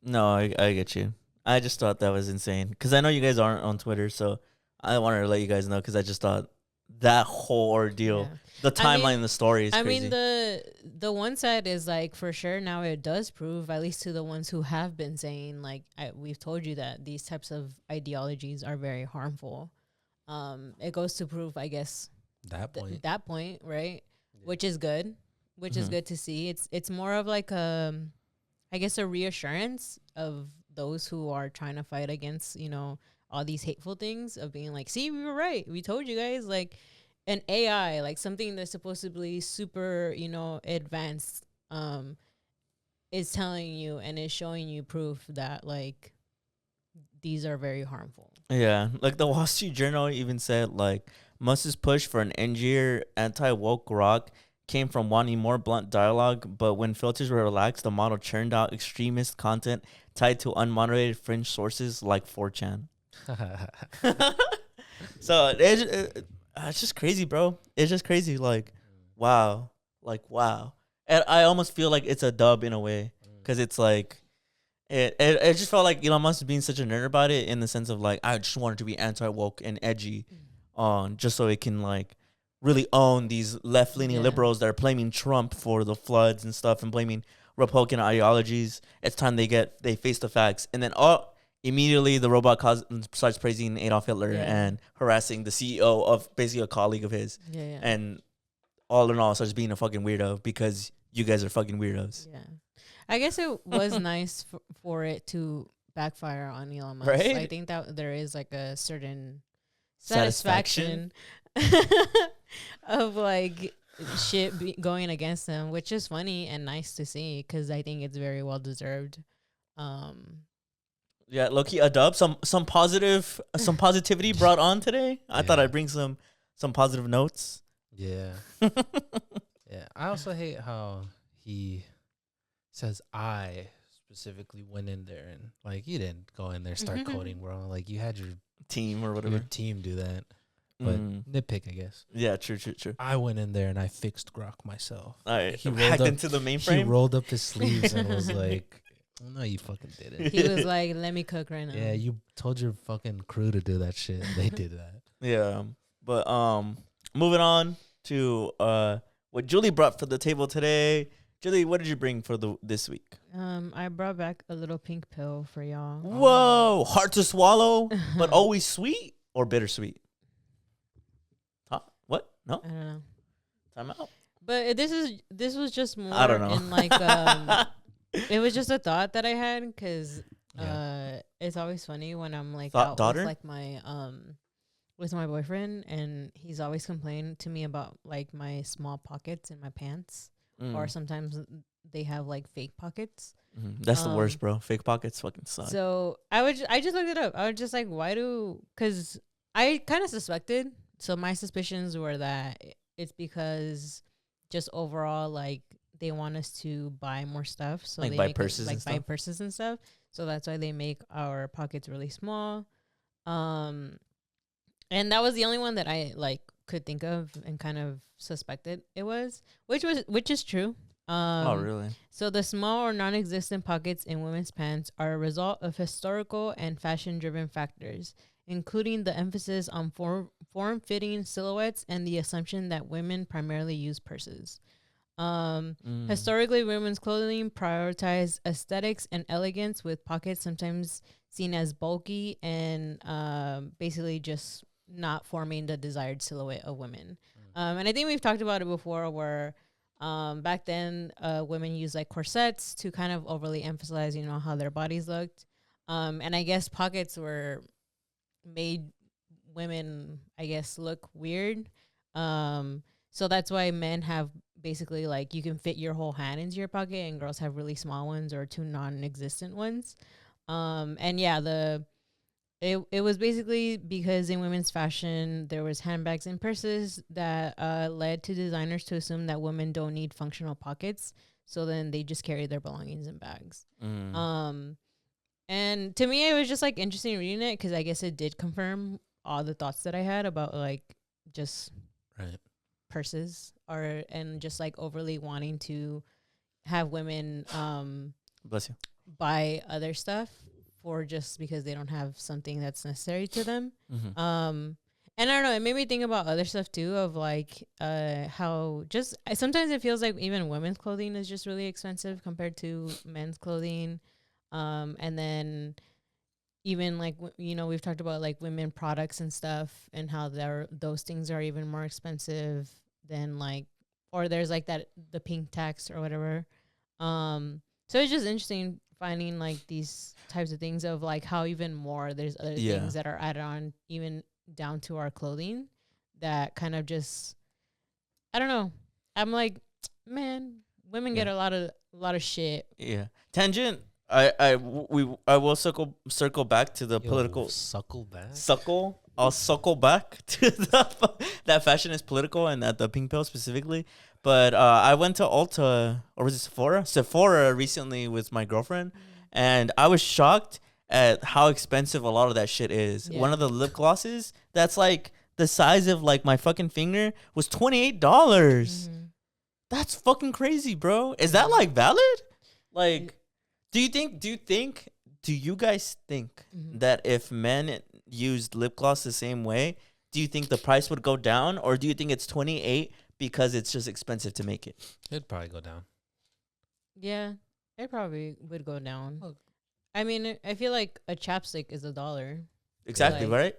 No, I get you. I just thought that was insane because I know you guys aren't on Twitter, so I wanted to let you guys know because I just thought that whole ordeal. Yeah. The I timeline mean- in the story is I crazy. mean, the one side is like for sure now it does prove, at least to the ones who have been saying like we've told you that these types of ideologies are very harmful. It goes to prove, I guess, That point. that point, right? Which is good, which is Mhm. good to see. It's more of like I guess a reassurance of those who are trying to fight against, you know, all these hateful things of being like, see, we were right. We told you guys, like an AI, like something that's supposed to be super, you know, advanced, is telling you and is showing you proof that like these are very harmful. Yeah, like the Wall Street Journal even said, like Musk's push for an edgier anti-woke Grok came from wanting more blunt dialogue, but when filters were relaxed, the model churned out extremist content tied to unmoderated fringe sources like 4chan. So it's just crazy, bro. It's just crazy. Like, wow, and I almost feel like it's a dub in a way because it's like. It just felt like Elon Musk being such a nerd about it in the sense of like I just wanted to be anti-woke and edgy, just so it can like really own these left-leaning Yeah. liberals that are blaming Trump for the floods and stuff and blaming Republican ideologies. It's time they face the facts, and then immediately the robot starts praising Adolf Hitler Yeah. and harassing the CEO of basically a colleague of his, Yeah. and all in all starts being a fucking weirdo because you guys are fucking weirdos. Yeah. I guess it was nice for it to backfire on Elon Musk. Right? I think that there is like a certain Satisfaction? satisfaction of like shit going against him, which is funny and nice to see because I think it's very well deserved. Yeah, low-key a dub. Some positivity brought on today. I thought Yeah. I'd bring some positive notes. Yeah. Yeah. I also hate how he says I specifically went in there and like you didn't go in there start coding, bro. Like you had your Team or whatever. team do that. But nitpick, I guess. Yeah, true. I went in there and I fixed Grok myself. All right, He hacked rolled up- into the He mainframe. rolled up his sleeves and was like, "No, you fucking didn't." He was like, "Let me cook right now." Yeah, you told your fucking crew to do that shit. And they did that. Yeah, but moving on to what Julie brought for the table today. Julie, what did you bring for this week? I brought back a little pink pill for y'all. Whoa, hard to swallow, but always sweet or bittersweet? Huh? What? No, I don't know. time out. But this was just more I don't know. in like it was just a thought that I had because Yeah. it's always funny when I'm like Thought out daughter? with like my with my boyfriend and he's always complaining to me about like my small pockets in my pants or sometimes they have like fake pockets. That's the worst, bro. Fake pockets fucking suck. So I just looked it up. I was just like, because I kind of suspected. So my suspicions were that it's because just overall, like they want us to buy more stuff. So Like they buy make us, purses and buy stuff? purses and stuff. So that's why they make our pockets really small. And that was the only one that I like could think of and kind of suspected it was, which is true. Oh, really? So the small or non-existent pockets in women's pants are a result of historical and fashion-driven factors, including the emphasis on form-fitting silhouettes and the assumption that women primarily use purses. Historically, women's clothing prioritized aesthetics and elegance, with pockets sometimes seen as bulky and basically just not forming the desired silhouette of women. And I think we've talked about it before where back then women used like corsets to kind of overly emphasize, you know, how their bodies looked. And I guess pockets made women, I guess, look weird. So that's why men have basically like you can fit your whole hand into your pocket and girls have really small ones or two non-existent ones. And yeah, it was basically because in women's fashion, there was handbags and purses that led to designers to assume that women don't need functional pockets. So then they just carry their belongings in bags. And to me, it was just like interesting reading it because I guess it did confirm all the thoughts that I had about like just Right. purses and just like overly wanting to have women Bless you. buy other stuff for just because they don't have something that's necessary to them. And I don't know, it made me think about other stuff too of like how just sometimes it feels like even women's clothing is just really expensive compared to men's clothing. And then even like we've talked about like women products and stuff and how those things are even more expensive than like, or there's like that the pink tax or whatever. So it's just interesting finding like these types of things of like how even more there's other things that are added on even down to our clothing that kind of just, I don't know. I'm like, man, women get a lot of shit. Yeah. Tangent. I will circle back to the political suckle back. I'll suckle back to that fashion is political and that the pink pill specifically. But I went to Ulta, or was it Sephora? Sephora recently with my girlfriend, and I was shocked at how expensive a lot of that shit is. Yeah. One of the lip glosses that's like the size of like my fucking finger was $28. That's fucking crazy, bro. Is that like valid? Like, do you guys think that if men used lip gloss the same way, do you think the price would go down, or do you think it's 28 because it's just expensive to make it? It'd probably go down. Yeah, it probably would go down. I mean, I feel like a chapstick is $1. Exactly, right?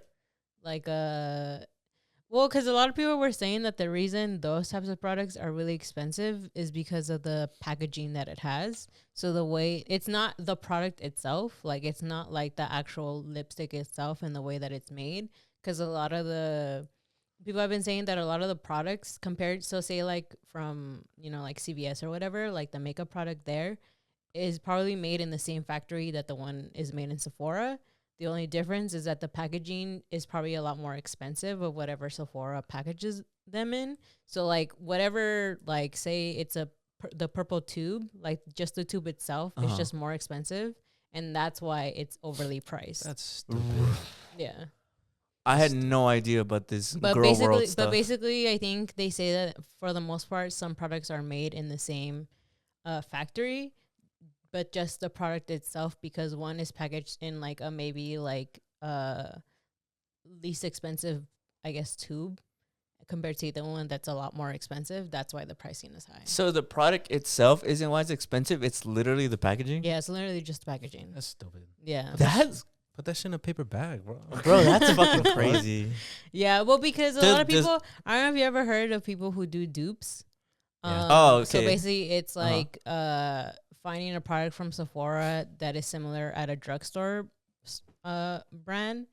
Like well, because a lot of people were saying that the reason those types of products are really expensive is because of the packaging that it has. So the way it's not the product itself, like it's not like the actual lipstick itself and the way that it's made. Because a lot of the people have been saying that a lot of the products compared, so say like from, like CVS or whatever, like the makeup product there is probably made in the same factory that the one is made in Sephora. The only difference is that the packaging is probably a lot more expensive of whatever Sephora packages them in. So like whatever, like say it's the purple tube, like just the tube itself is just more expensive, and that's why it's overly priced. That's stupid. Yeah. I had no idea about this But girl world stuff. But basically, I think they say that for the most part, some products are made in the same factory, but just the product itself, because one is packaged in like a maybe like least expensive, I guess, tube compared to the one that's a lot more expensive. That's why the pricing is high. So the product itself isn't why it's expensive. It's literally the packaging. Yeah, it's literally just the packaging. That's stupid. Yeah. Put that shit in a paper bag, bro. Bro, that's fucking crazy. Yeah, well, because a lot of people, I don't know if you ever heard of people who do dupes. Yeah. Oh, okay. So basically, it's like finding a product from Sephora that is similar at a drugstore brand.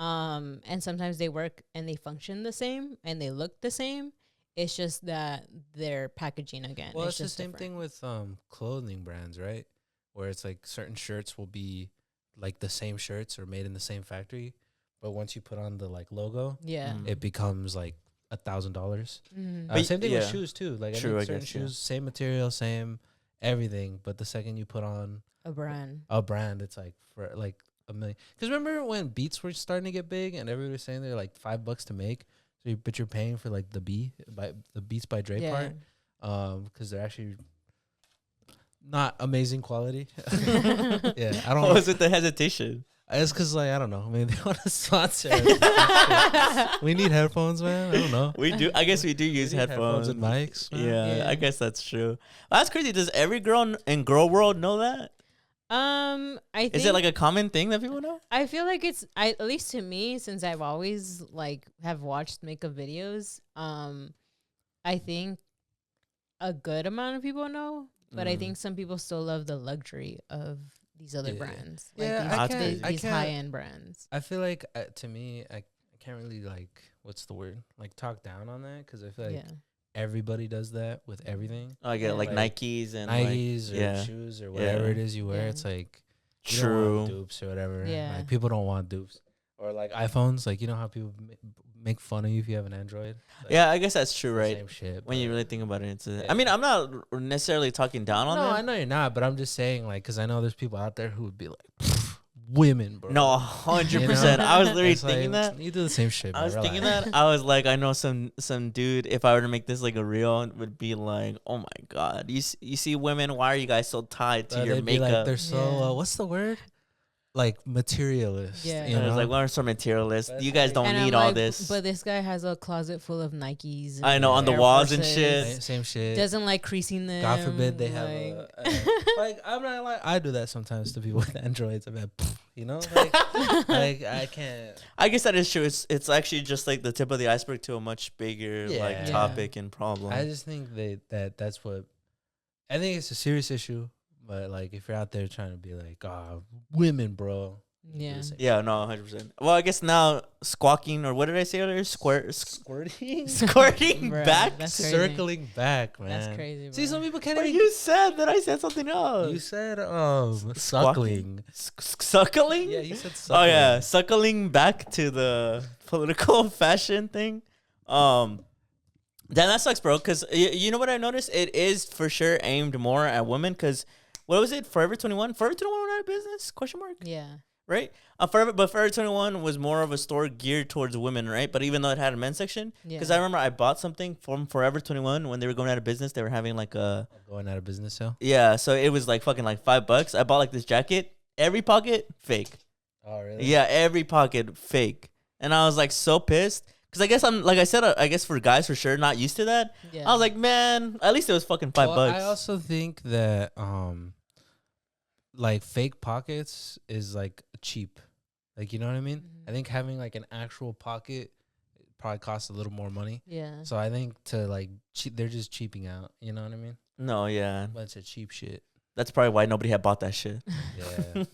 And sometimes they work and they function the same and they look the same. It's just that their packaging again. Well, it's the just same different. thing with clothing brands, right? Where it's like certain shirts will be like the same shirts or made in the same factory, but once you put on the like logo, Yeah. it becomes like $1,000. Mm-hmm. Same thing with shoes too. Like True, I I think certain guess, shoes, same material, same everything, but the second you put on A brand. a brand, it's like for like $1 million. Because remember when Beats were starting to get big and everybody was saying they're like $5 to make, so but you're paying for like the Beats by Dre part, because they're actually not amazing quality. Yeah, I don't. What was it? The hesitation. It's because like I don't know. I mean, they want to sponsor us. We need headphones, man. I don't know. We do. I guess we do use We need headphones and mics. Man. Yeah, I guess that's true. That's crazy. Does every girl in girl world know that? I think, Is it like a common thing that people know? I feel like it's at least to me, since I've always like have watched makeup videos. I think a good amount of people know, but I think some people still love the luxury of these other brands. Like these high end brands. I feel like to me, I can't really like what's the word like talk down on that because I feel like everybody does that with everything. Oh, I get like Nikes and Nikes like, or shoes or whatever it is you wear. It's like you don't want dupes or whatever. Yeah, like, people don't want dupes or like iPhones. Like you know how people make fun of you if you have an Android. Like, yeah, I guess that's true, right? Same shit. When you really think about it, I mean, I'm not necessarily talking down on no, them. I know you're not, but I'm just saying like because I know there's people out there who would be like. Women, bro. No, 100%. I was literally thinking that. You do the same shit. I was thinking that. I was like, I know some dude. If I were to make this like a reel, would be like, oh my god, you see women. Why are you guys so tied to your they'd be makeup? like, they're so. What's the word? like materialist. Yeah. You And I know, was like, we're some materialist. That's You guys like- don't And I'm need all like, this. But this guy has a closet full of Nikes. I know, on the Air walls and Forces. shit. same shit. Doesn't like creasing them. God forbid they have like, like I'm not like I do that sometimes to people with Androids. I'm like, you know, like, like I can't. I guess that is true. It's actually just like the tip of the iceberg to a much bigger Yeah. like Yeah. topic and problem. I just think that's what I think it's a serious issue. But like if you're out there trying to be like, women, bro. you do Yeah. the same Yeah, no, 100%. Well, I guess now squawking, or what did I say earlier? Squirting, Squirting Bruh, back. that's crazy. circling back, man. That's crazy. See, bro. some people can't But even. you said that I said something else. You said suckling. Suckling? Yeah, you said Oh suckling. yeah, suckling back to the political fashion thing. Then that sucks, bro. Cause you know what I noticed? It is for sure aimed more at women. Cause what was it? Forever 21. Forever 21 went out of business? Question mark. Yeah. Right. Forever 21 was more of a store geared towards women, right? But even though it had a men's section, because Yeah. I remember I bought something from Forever 21 when they were going out of business. They were having like a Going out of business sale. yeah. So it was like fucking like $5. I bought like this jacket. Every pocket fake. Oh really? Yeah, every pocket fake. And I was like so pissed. Cause I guess I'm like I said, I guess for guys for sure not used to that. Yeah. I was like, man, at least it was fucking $5. I also think that like fake pockets is like cheap. Like you know what I mean? I think having like an actual pocket probably costs a little more money. Yeah. So I think to like they're just cheaping out. You know what I mean? No, yeah, Bunch of cheap shit. that's probably why nobody had bought that shit. Yeah.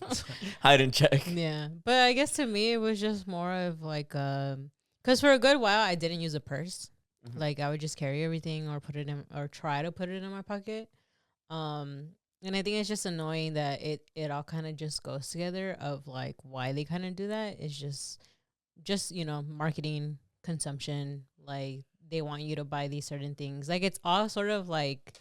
I didn't check. Yeah. But I guess to me it was just more of like because for a good while I didn't use a purse. Mhm. Like I would just carry everything or put it in or try to put it in my pocket. And I think it's just annoying that it all kind of just goes together of like why they kind of do that. It's just you know, marketing, consumption. Like they want you to buy these certain things. Like it's all sort of like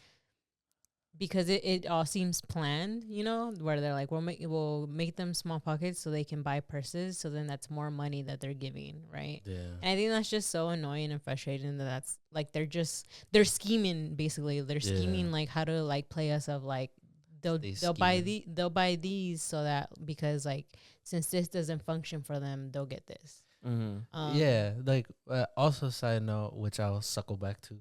because it all seems planned, you know, where they're like we'll make them small pockets so they can buy purses. So then that's more money that they're giving, right? Yeah. And I think that's just so annoying and frustrating that's like they're scheming basically. They're Yeah. scheming like how to like play us of like they'll scheming. they'll buy these so that because like since this doesn't function for them, they'll get this. Mm-hmm. Yeah. Like also side note, which I'll suckle back to,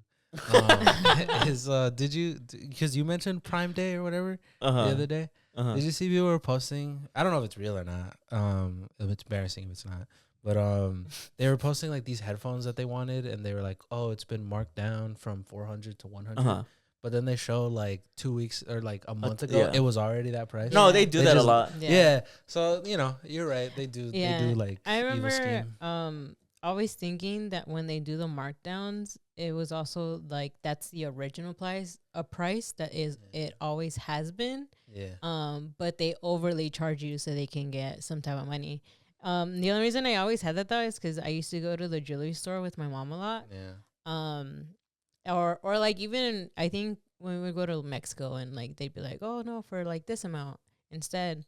is did you because you mentioned Prime Day or whatever the other day? Did you see people were posting? I don't know if it's real or not. It's embarrassing if it's not. But they were posting like these headphones that they wanted, and they were like, "Oh, it's been marked down from 400 to 100." But then they show like 2 weeks or like a month ago, yeah. it was already that price. No, Yeah. they do They that just- a lot. Yeah. So you know, you're right. They do. Yeah. They do like. I evil remember scheme. always thinking that when they do the markdowns, it was also like that's the original price, a price that is it always has been. Yeah. But they overly charge you so they can get some type of money. The only reason I always had that though is because I used to go to the jewelry store with my mom a lot. Yeah. Or like even I think when we go to Mexico and like they'd be like, oh no, for like this amount instead.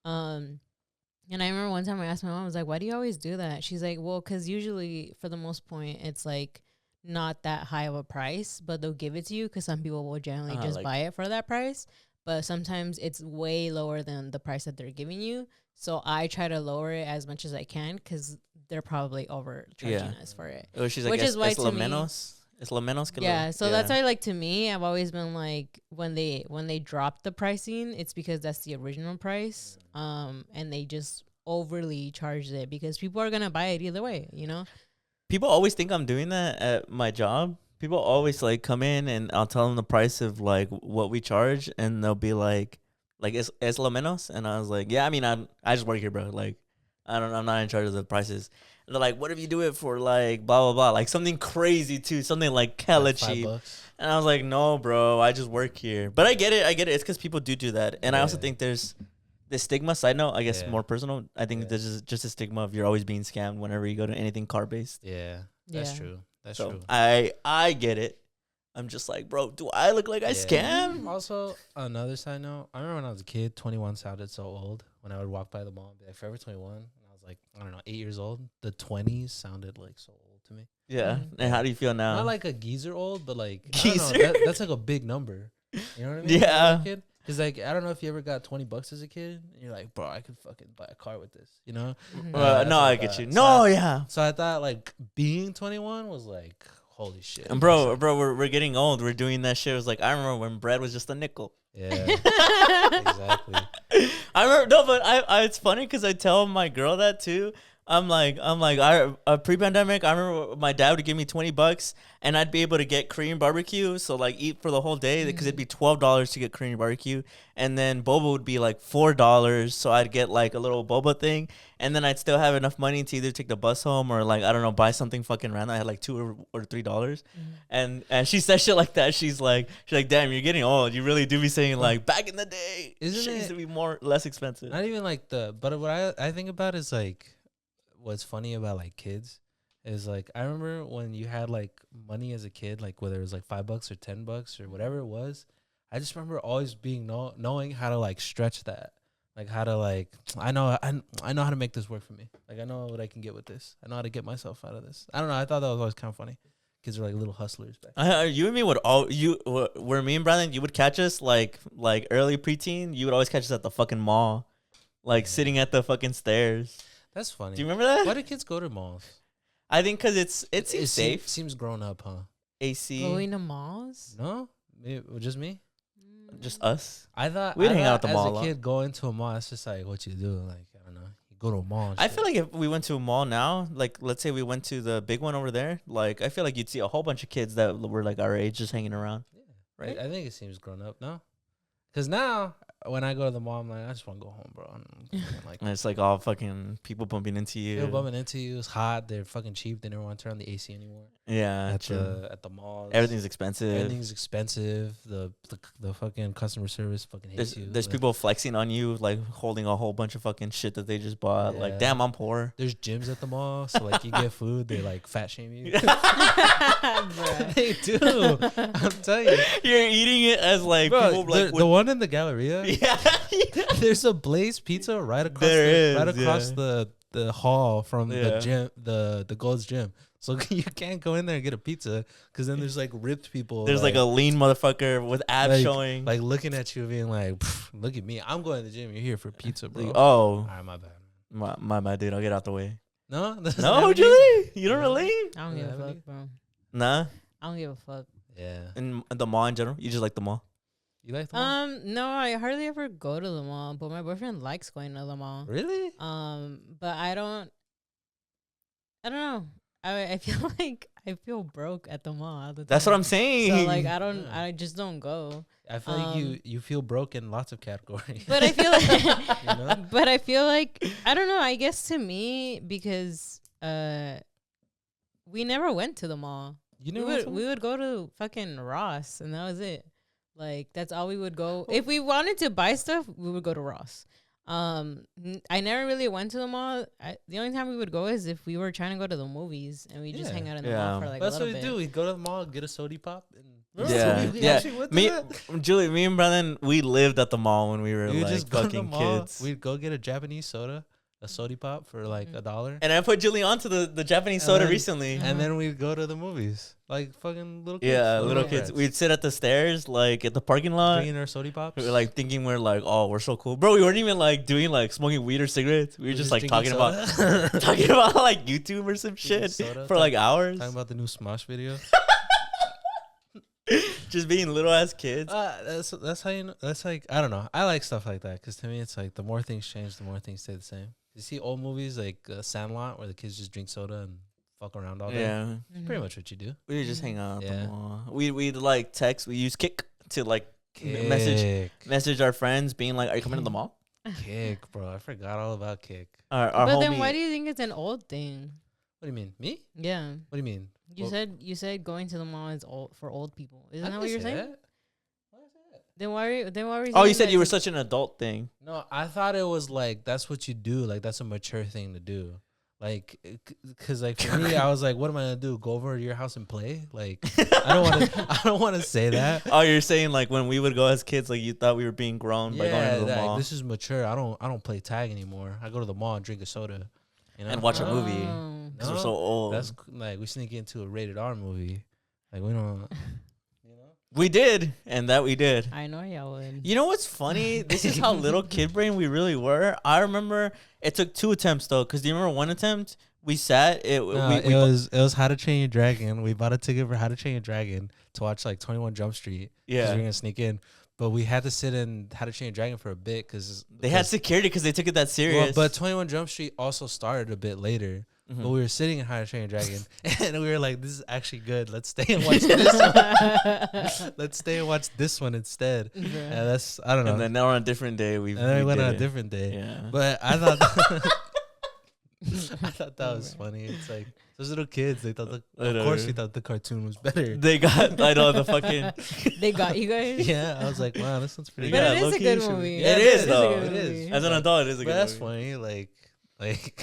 And I remember one time I asked my mom, I was like, why do you always do that? She's like, well, because usually for the most point it's like not that high of a price, but they'll give it to you because some people will generally just like- buy it for that price. But sometimes it's way lower than the price that they're giving you. So I try to lower it as much as I can because they're probably overcharging us for it. Oh, she's like, Which is why es to lo me- menos. Es lo menos que lo-" Yeah, so that's why like to me, I've always been like when they drop the pricing, it's because that's the original price. And they just overly charged it because people are gonna buy it either way, you know? People always think I'm doing that at my job. People always like come in and I'll tell them the price of like what we charge, and they'll be like es lo menos, and I was like, yeah, I mean I just work here, bro. Like I'm not in charge of the prices. And they're like, what if you do it for like blah blah blah, like something crazy too, something like hella Like cheap. $5. And I was like, no, bro, I just work here. But I get it. It's because people do that, and I also Yeah. think there's the stigma. Side note, I guess Yeah. more personal. I think Yeah. there's just a stigma of you're always being scammed whenever you go to anything car based. Yeah. That's Yeah. true. That's So true. I get it. I'm just like, bro, do I look like I Yeah. scam? Also, another side note, I remember when I was a kid, 21 sounded so old. When I would walk by the mall and be like, Forever 21. And I was like, I don't know, 8 years old. The 20s sounded like so old to me. Yeah. Mhm. And how do you feel now? Not like a geezer old, but like, I don't know, Geezer? that's like a big number. You know what I mean? When I was a Yeah. kid. Cause like I don't know if you ever got $20 as a kid. And you're like, bro, I could fucking buy a car with this. You know? Mhm. That's No, what I get thought. you. So No, yeah. So I thought like being 21 was like holy shit. And bro, we're getting old. We're doing that shit. It was like I remember when bread was just a nickel. Yeah. Exactly. I remember no, but I it's funny because I tell my girl that too. I'm like pre-pandemic. I remember my dad would give me $20, and I'd be able to get Korean barbecue. So like eat for the whole day because it'd be $12 to get Korean barbecue, and then boba would be like $4. So I'd get like a little boba thing, and then I'd still have enough money to either take the bus home or like I don't know buy something fucking random. I had like $2 or $3, and she said shit like that. She's like damn, you're getting old. You really do be saying like back in the day, Isn't shit used it- to be less expensive. Not even like but what I think about is like what's funny about like kids is like I remember when you had like money as a kid, like whether it was like $5 or $10 or whatever it was. I just remember always being knowing how to like stretch that, like how to like I know how to make this work for me. Like I know what I can get with this. I know how to get myself out of this. I don't know. I thought that was always kind of funny. Kids are like little hustlers back then. You and me were me and Brandon. You would catch us like early preteen. You would always catch us at the fucking mall, like sitting at the fucking stairs. That's funny. Do you remember that? Why do kids go to malls? I think because it seems It safe. seems grown up, huh? AC, Going to malls? No, maybe, just me. just us. I thought We'd I hang out thought at the mall a as a lot. kid going to a mall. It's just like what you do. Like I don't know, you go to a mall. And I shit. feel like if we went to a mall now, like let's say we went to the big one over there, like I feel like you'd see a whole bunch of kids that were like our age just hanging around. right. I think it seems grown up. No, because now when I go to the mall, I'm like, I just want to go home, bro. Like And it's like all fucking people bumping into you. people bumping into you. It's hot. They're fucking cheap. They never want to turn on the AC anymore. Yeah, At true. the mall, Everything's expensive. everything's expensive. The fucking customer service fucking hates you. There's Like, people flexing on you, like holding a whole bunch of fucking shit that they just bought. Like, Yeah. damn, I'm poor. There's gyms at the mall, so like you get food, they like fat shame you. Bruh. They do. I'm telling you. You're eating it as like Bro, people like the one in the Galleria, yeah. there's a Blaze Pizza right across There right is, across yeah. the hall from Yeah. the gym, the Gold's Gym. So you can't go in there and get a pizza because then there's like ripped people. There's like a lean motherfucker with abs like, showing. like looking at you, being like, "Look at me, I'm going to the gym. You're here for pizza, bro." Like, All oh, right, my bad. my bad, dude. I'll get out the way. No, doesn't No, have any? Julie, you don't No. really. I don't give a Yeah, fuck, bro. Nah, I don't give a fuck. Yeah, in the mall in general, you just like the mall. you like the mall? No, I hardly ever go to the mall, but my boyfriend likes going to the mall. Really? But I don't know. I feel like I feel broke at the mall all the time. That's what I'm saying. So like Yeah. I just don't go. I feel like you feel broke in lots of categories. But I feel like You know? but I feel like I don't know, I guess to me because we never went to the mall. You We know would, go to fucking Ross and that was it. Like that's all we would go. If we wanted to buy stuff, we would go to Ross. I never really went to the mall. The only time we would go is if we were trying to go to the movies and we just Yeah. hang out in the Yeah. mall for like That's a what little we bit. do. We go to the mall, get a soda pop, and Yeah, we yeah. actually went to Me, that. Julie, me and Brandon, we lived at the mall when we were We would like just go to the fucking mall. kids. We'd go get a Japanese soda, a soda pop for like $1, And I put Julie onto the Japanese And soda then- recently. and then we'd go to the movies like fucking little kids. Yeah, little brats. kids. We'd sit at the stairs, like at the parking lot. drinking our soda pops. We were like thinking we're like, oh, we're so cool, bro. We weren't even like doing like smoking weed or cigarettes. We were just like talking drinking about soda. talking about like YouTube or some Drinking shit soda, for like hours. talking about the new Smosh video. Just being little ass kids. That's how you know. That's like I don't know. I like stuff like that because to me it's like the more things change, the more things stay the same. You see old movies like Sandlot where the kids just drink soda and fuck around all day. Yeah, Mhm. Pretty much what you do. we would just hang out at Yeah. the mall. We'd like text. We use Kick to like message our friends, being like, "Are you coming to the mall?" Kick, bro. I forgot all about Kick. Our But homie, then why do you think it's an old thing? What do you mean? Me? Yeah. What do you mean? You Well, said going to the mall is old for old people. I Isn't that didn't what you're say saying? that. Why is that? Then why are you Oh, you saying said that you were it's- such an adult thing. No, I thought it was like that's what you do. Like that's a mature thing to do. Like, cause like for me, I was like, what am I gonna do? Go over to your house and play? Like, I don't want to. I don't want to say that. Oh, you're saying like when we would go as kids, like you thought we were being grown by going Yeah, to the like, mall this is mature. I don't play tag anymore. I go to the mall and drink a soda, you know, and watch a movie Oh. because we're No, so old. That's like we sneak into a rated R movie. Like we don't. You know. We did, and that we did. I know y'all would. You know what's funny? This is how little kid brain we really were. I remember it took 2 attempts though, because do you remember one attempt? We sat. It was How to Train Your Dragon. We bought a ticket for How to Train Your Dragon to watch like 21 Jump Street. Yeah, we were gonna sneak in, but we had to sit in How to Train Your Dragon for a bit because they had security because they took it that serious. Well, but 21 Jump Street also started a bit later. But we were sitting in How to Train Your Dragon, and we were like, "This is actually good. Let's stay and watch this one. Let's stay and watch this one instead." And that's I don't know. And then now on a different day, we went on a different day. Yeah, but I thought I thought that was funny. It's like those little kids. They thought, of course, we thought the cartoon was better. They got, I know the fucking. They got you guys. Yeah, I was like, wow, this one's pretty. But good. it is a good movie. Yeah, it is though. It is. As an adult, it is a good movie. That's funny. Like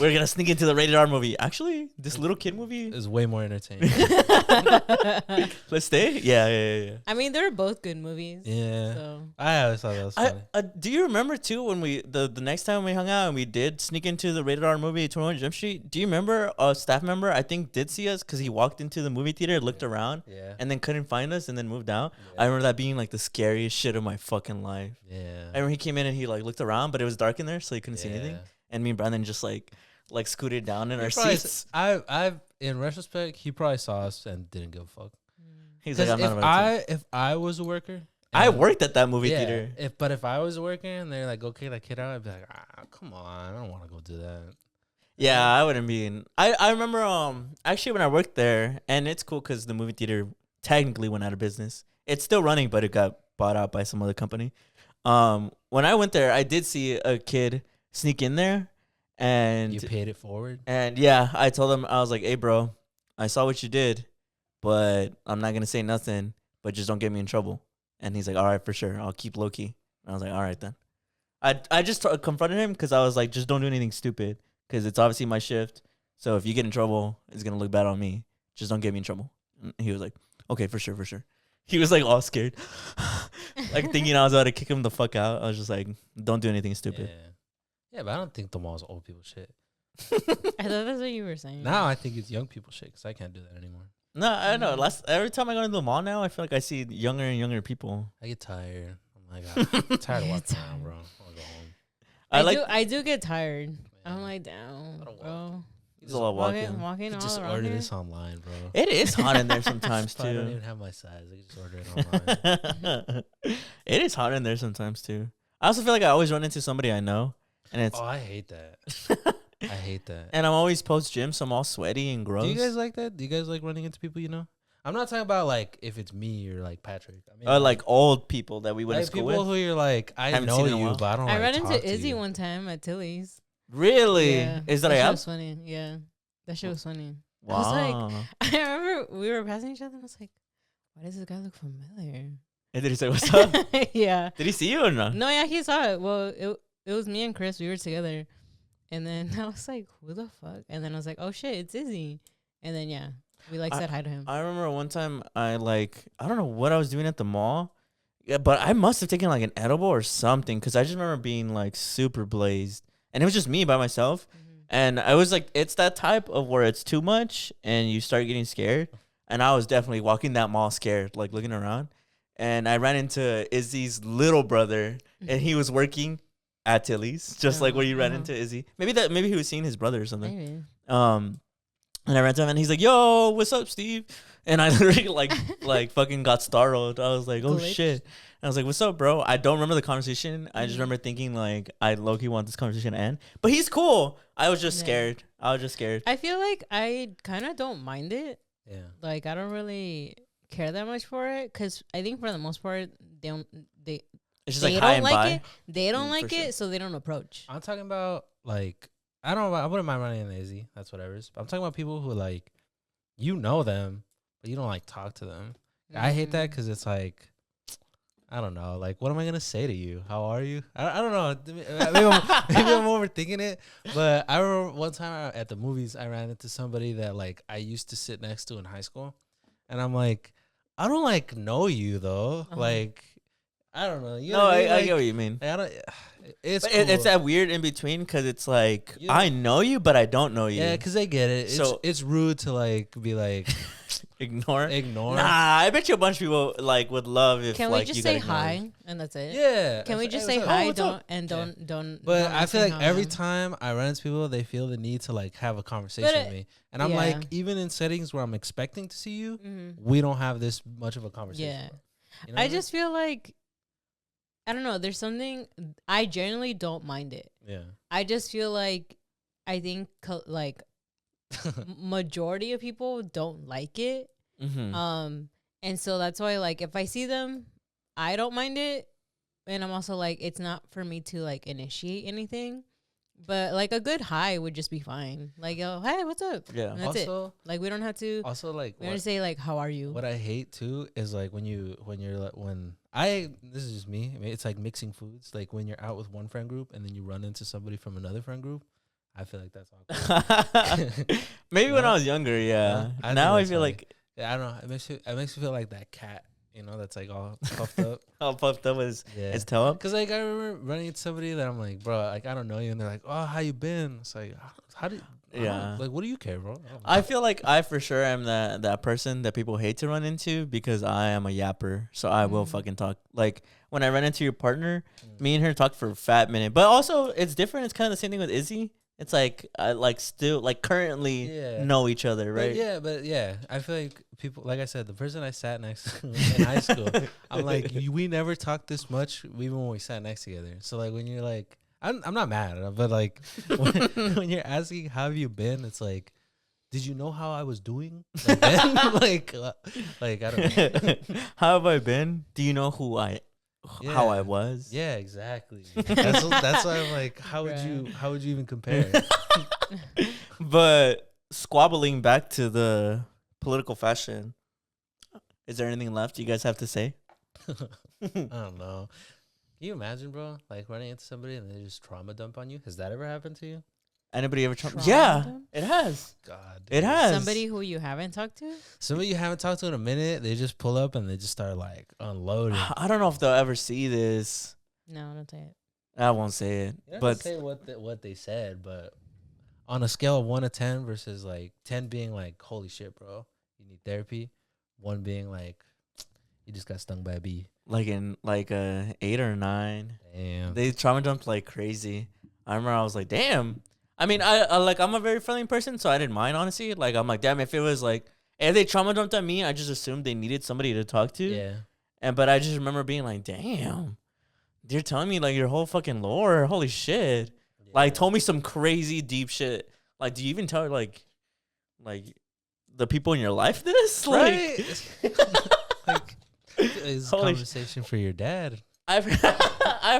we're gonna sneak into the rated R movie. Actually, this little kid movie is way more entertaining. Let's stay. Yeah. I mean, they're both good movies. Yeah. So. I always thought that was funny. Do you remember too when we the next time we hung out and we did sneak into the rated R movie 21 Jump Street? Do you remember a staff member I think did see us because he walked into the movie theater, looked around, and then couldn't find us and then moved out? I remember that being like the scariest shit of my fucking life. Yeah. I remember he came in and he like looked around, but it was dark in there, so he couldn't see anything. And me and Brandon just like scooted down in our seats. I've in retrospect, he probably saw us and didn't give a fuck. He's like, I'm not about to. If I was a worker, I worked at that movie theater. If I was a worker and they're like, go kick that kid out, I'd be like, come on, I don't want to go do that. Yeah, I wouldn't be. I remember actually when I worked there, and it's cool because the movie theater technically went out of business. It's still running, but it got bought out by some other company. When I went there, I did see a kid sneak in there, and you paid it forward. And yeah, I told him, I was like, "Hey, bro, I saw what you did, but I'm not gonna say nothing. But just don't get me in trouble." And he's like, "All right, for sure. I'll keep low key." And I was like, "All right then." I just confronted him because I was like, "Just don't do anything stupid because it's obviously my shift. So if you get in trouble, it's gonna look bad on me. Just don't get me in trouble." And he was like, "Okay, for sure, for sure." He was like all scared, like thinking I was about to kick him the fuck out. I was just like, "Don't do anything stupid." Yeah, but I don't think the mall's old people shit. I thought that's what you were saying. Now I think it's young people shit because I can't do that anymore. No, I know. Every time I go into the mall now, I feel like I see younger and younger people. I get tired. I'm like, I'm tired of walking around, bro. I want to go home. I do get tired. I'm like, down, bro. It's a lot walking. Walking all just around order here. this online, bro. It is hot in there sometimes too. I don't even have my size. I can just order it online. It is hot in there sometimes too. I also feel like I always run into somebody I know, and it's. Oh, I hate that. I hate that. And I'm always post gym, so I'm all sweaty and gross. Do you guys like that? Do you guys like running into people you know? I'm not talking about like if it's me or like Patrick. I mean, like old people that we went to school people with. who you're like, I Haven't know seen in a you, while. but I don't. I like, ran talk into to Izzy you. one time at Tilly's. Really? Yeah, Is that shit a was funny. Yeah, that shit was funny. Wow. I was like, I remember we were passing each other, and I was like, why does this guy look familiar? And did he say what's up? Yeah. Did he see you or not? No, yeah, he saw it. Well, it was me and Chris. We were together, and then I was like, who the fuck? And then I was like, oh shit, it's Izzy. And then yeah, we said hi to him. I remember one time I don't know what I was doing at the mall. Yeah, but I must have taken like an edible or something because I just remember being like super blazed. And it was just me by myself. And I was like, it's that type of where it's too much and you start getting scared. And I was definitely walking that mall scared, like looking around. And I ran into Izzy's little brother and he was working at Tilly's, just like where you ran into Izzy. Maybe he was seeing his brother or something. Maybe. And I ran to him and he's like, "Yo, what's up, Steve?" And I literally like fucking got startled. I was like, "Oh shit." And I was like, "What's up, bro?" I don't remember the conversation. I just remember thinking like I low-key want this conversation to end. But he's cool. I was just scared. I feel like I kind of don't mind it. Yeah. Like I don't really care that much for it because I think for the most part it's just like high and by. It. They don't like sure. it, so they don't approach. I'm talking about like I wouldn't mind running in Izzy. That's whatever. But I'm talking about people who like you know them, but you don't like talk to them. I hate that because it's like I don't know. Like, what am I gonna say to you? How are you? I don't know. Maybe I'm overthinking it. But I remember one time at the movies, I ran into somebody that like I used to sit next to in high school, and I'm like, I don't like know you though. Like, I don't know. You No, know what I mean? get what you mean. Like, I don't. It's But cool. it's that weird in between because it's like You know- I know you, but I don't know you. Yeah, because they get it. So- It's rude to like be like Ignore. ignore. Nah, I bet you a bunch of people like would love if Can like we just you say got ignored. hi and that's it? Yeah. Can we It's just like, say "Hey, what's up?" hi? Oh, what's up? Don't. But don't I feel say like how every am. time I run into people, they feel the need to like have a conversation But with me, and I'm yeah. like, even in settings where I'm expecting to see you, Mhm. we don't have this much of a conversation. Yeah. bro. You know I what just feel like I don't know. There's something I generally don't mind it. mean? I just feel like I think like majority of people don't like it. Mm-hmm. And so that's why like if I see them, I don't mind it. And I'm also like it's not for me to like initiate anything. But like a good hi would just be fine. Like, oh, hey, what's up? Yeah. And that's it. also, Like we don't have to also like we don't have to say like how are you? what I hate too is like when this is just me. I mean, it's like mixing foods. Like when you're out with one friend group and then you run into somebody from another friend group. I feel like that's awkward. Maybe when No? I was younger, yeah. I think Now I that's feel funny. like Yeah, I don't know. It makes me feel like that cat, that's like all puffed up. all puffed up with Yeah. his tail up. Cause like I remember running into somebody that I'm like, bro, like I don't know you, and they're like, oh, how you been? It's like, how do? Yeah. Like, what do you care, bro? I feel like I for sure am that person that people hate to run into because I am a yapper. So I will fucking talk. Like when I run into your partner, me and her talk for a fat minute. But also it's different. It's kind of the same thing with Izzy. It's like I like still like currently Yeah. know each other, right? But yeah, I feel like people, like I said, the person I sat next to in high school, I'm like, we never talked this much, even when we sat next together. So like when you're like, I'm not mad, but like when you're asking how have you been, it's like, did you know how I was doing? Like, then? like I don't know. How have I been? Do you know how I Yeah. was? Yeah, exactly. That's why I'm like, how would you even compare? But squabbling back to the political fashion, is there anything left you guys have to say? I don't know. Can you imagine, bro? Like running into somebody and they just trauma dump on you? Has that ever happened to you? Anybody ever tried? Trauma Yeah, dump? it has. God, It dude. has. Somebody who you haven't talked to? Somebody you haven't talked to in a minute, they just pull up and they just start like unloading. I don't know if they'll ever see this. No, don't say it. I won't say it. You don't But say what they said, but on a scale of 1 to 10 versus like 10 being like, holy shit, bro, you need therapy. 1 being like, you just got stung by a bee. like in like a 8 or 9, Damn. they trauma dumped like crazy. I remember I was like, damn. I mean, I like I'm a very friendly person, so I didn't mind honestly. Like I'm like, damn, if it was like if they trauma dumped on me, I just assumed they needed somebody to talk to. Yeah. But I just remember being like, damn, you're telling me like your whole fucking lore. Holy shit. Like told me some crazy deep shit. Like, do you even tell like the people in your life this? Right. Like, Like, it's a Holy conversation for your dad. I've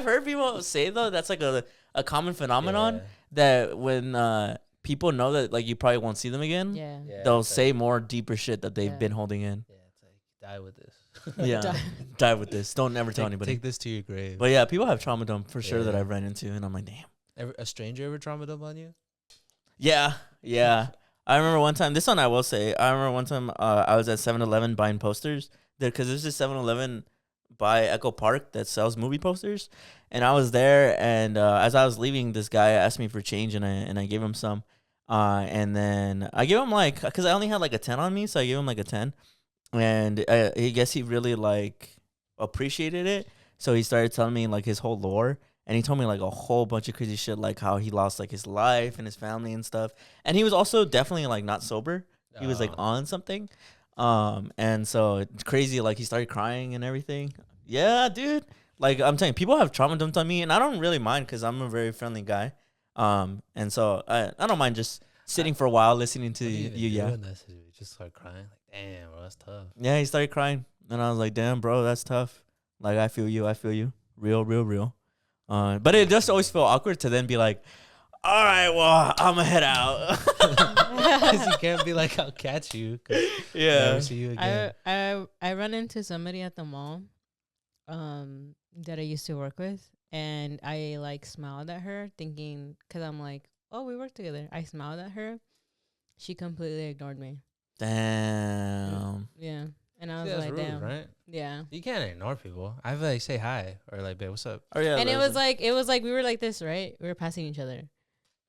heard people say though that's like a common phenomenon Yeah. that when people know that like you probably won't see them again, Yeah. Yeah, they'll it's like- say more deeper shit that they've Yeah. been holding in. Yeah, it's like, die with this. Yeah, Die. die with this. Don't ever tell anybody. Take this to your grave. But yeah, people have trauma dump for sure that Yeah. I've ran into, and I'm like, damn. A stranger ever trauma dump on you? Yeah, yeah. I remember one time. This one I will say. I remember one time I was at 7-Eleven buying posters because there's this 7-Eleven by Echo Park that sells movie posters, and I was there. And as I was leaving, this guy asked me for change, and I gave him some. And then I gave him like because I only had like a 10 on me, so I gave him like a 10. And I guess he really like appreciated it, so he started telling me like his whole lore. And he told me like a whole bunch of crazy shit, like how he lost like his life and his family and stuff. And he was also definitely like not sober. He was like on something. And so it's crazy. Like he started crying and everything. Yeah, dude. Like I'm telling you, people have trauma dumped on me, and I don't really mind because I'm a very friendly guy. And so I don't mind just sitting for a while listening to What do you even you. do Yeah. in that situation? Just start crying. Like, damn, bro, that's tough. Yeah. He started crying, and I was like, damn, bro, that's tough. Like I feel you. I feel you. Real, real, real. But it just always feel awkward to then be like, all right, well, I'm gonna head out. Because you can't be like, I'll catch you. 'Cause Yeah. never see you again. I run into somebody at the mall that I used to work with, and I like smiled at her thinking, because I'm like, oh, we work together. I smiled at her. She completely ignored me. Damn. Yeah. And I was See, that's like, rude, damn. right? Yeah. You can't ignore people. I feel like say hi or like, babe, what's up? Oh yeah. And it Leslie. was like we were like this, right? We were passing each other,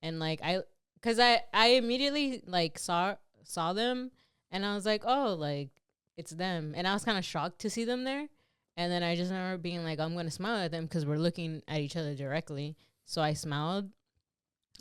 and like cause I immediately like saw them, and I was like, oh, like it's them, and I was kind of shocked to see them there, and then I just remember being like, I'm gonna smile at them because we're looking at each other directly, so I smiled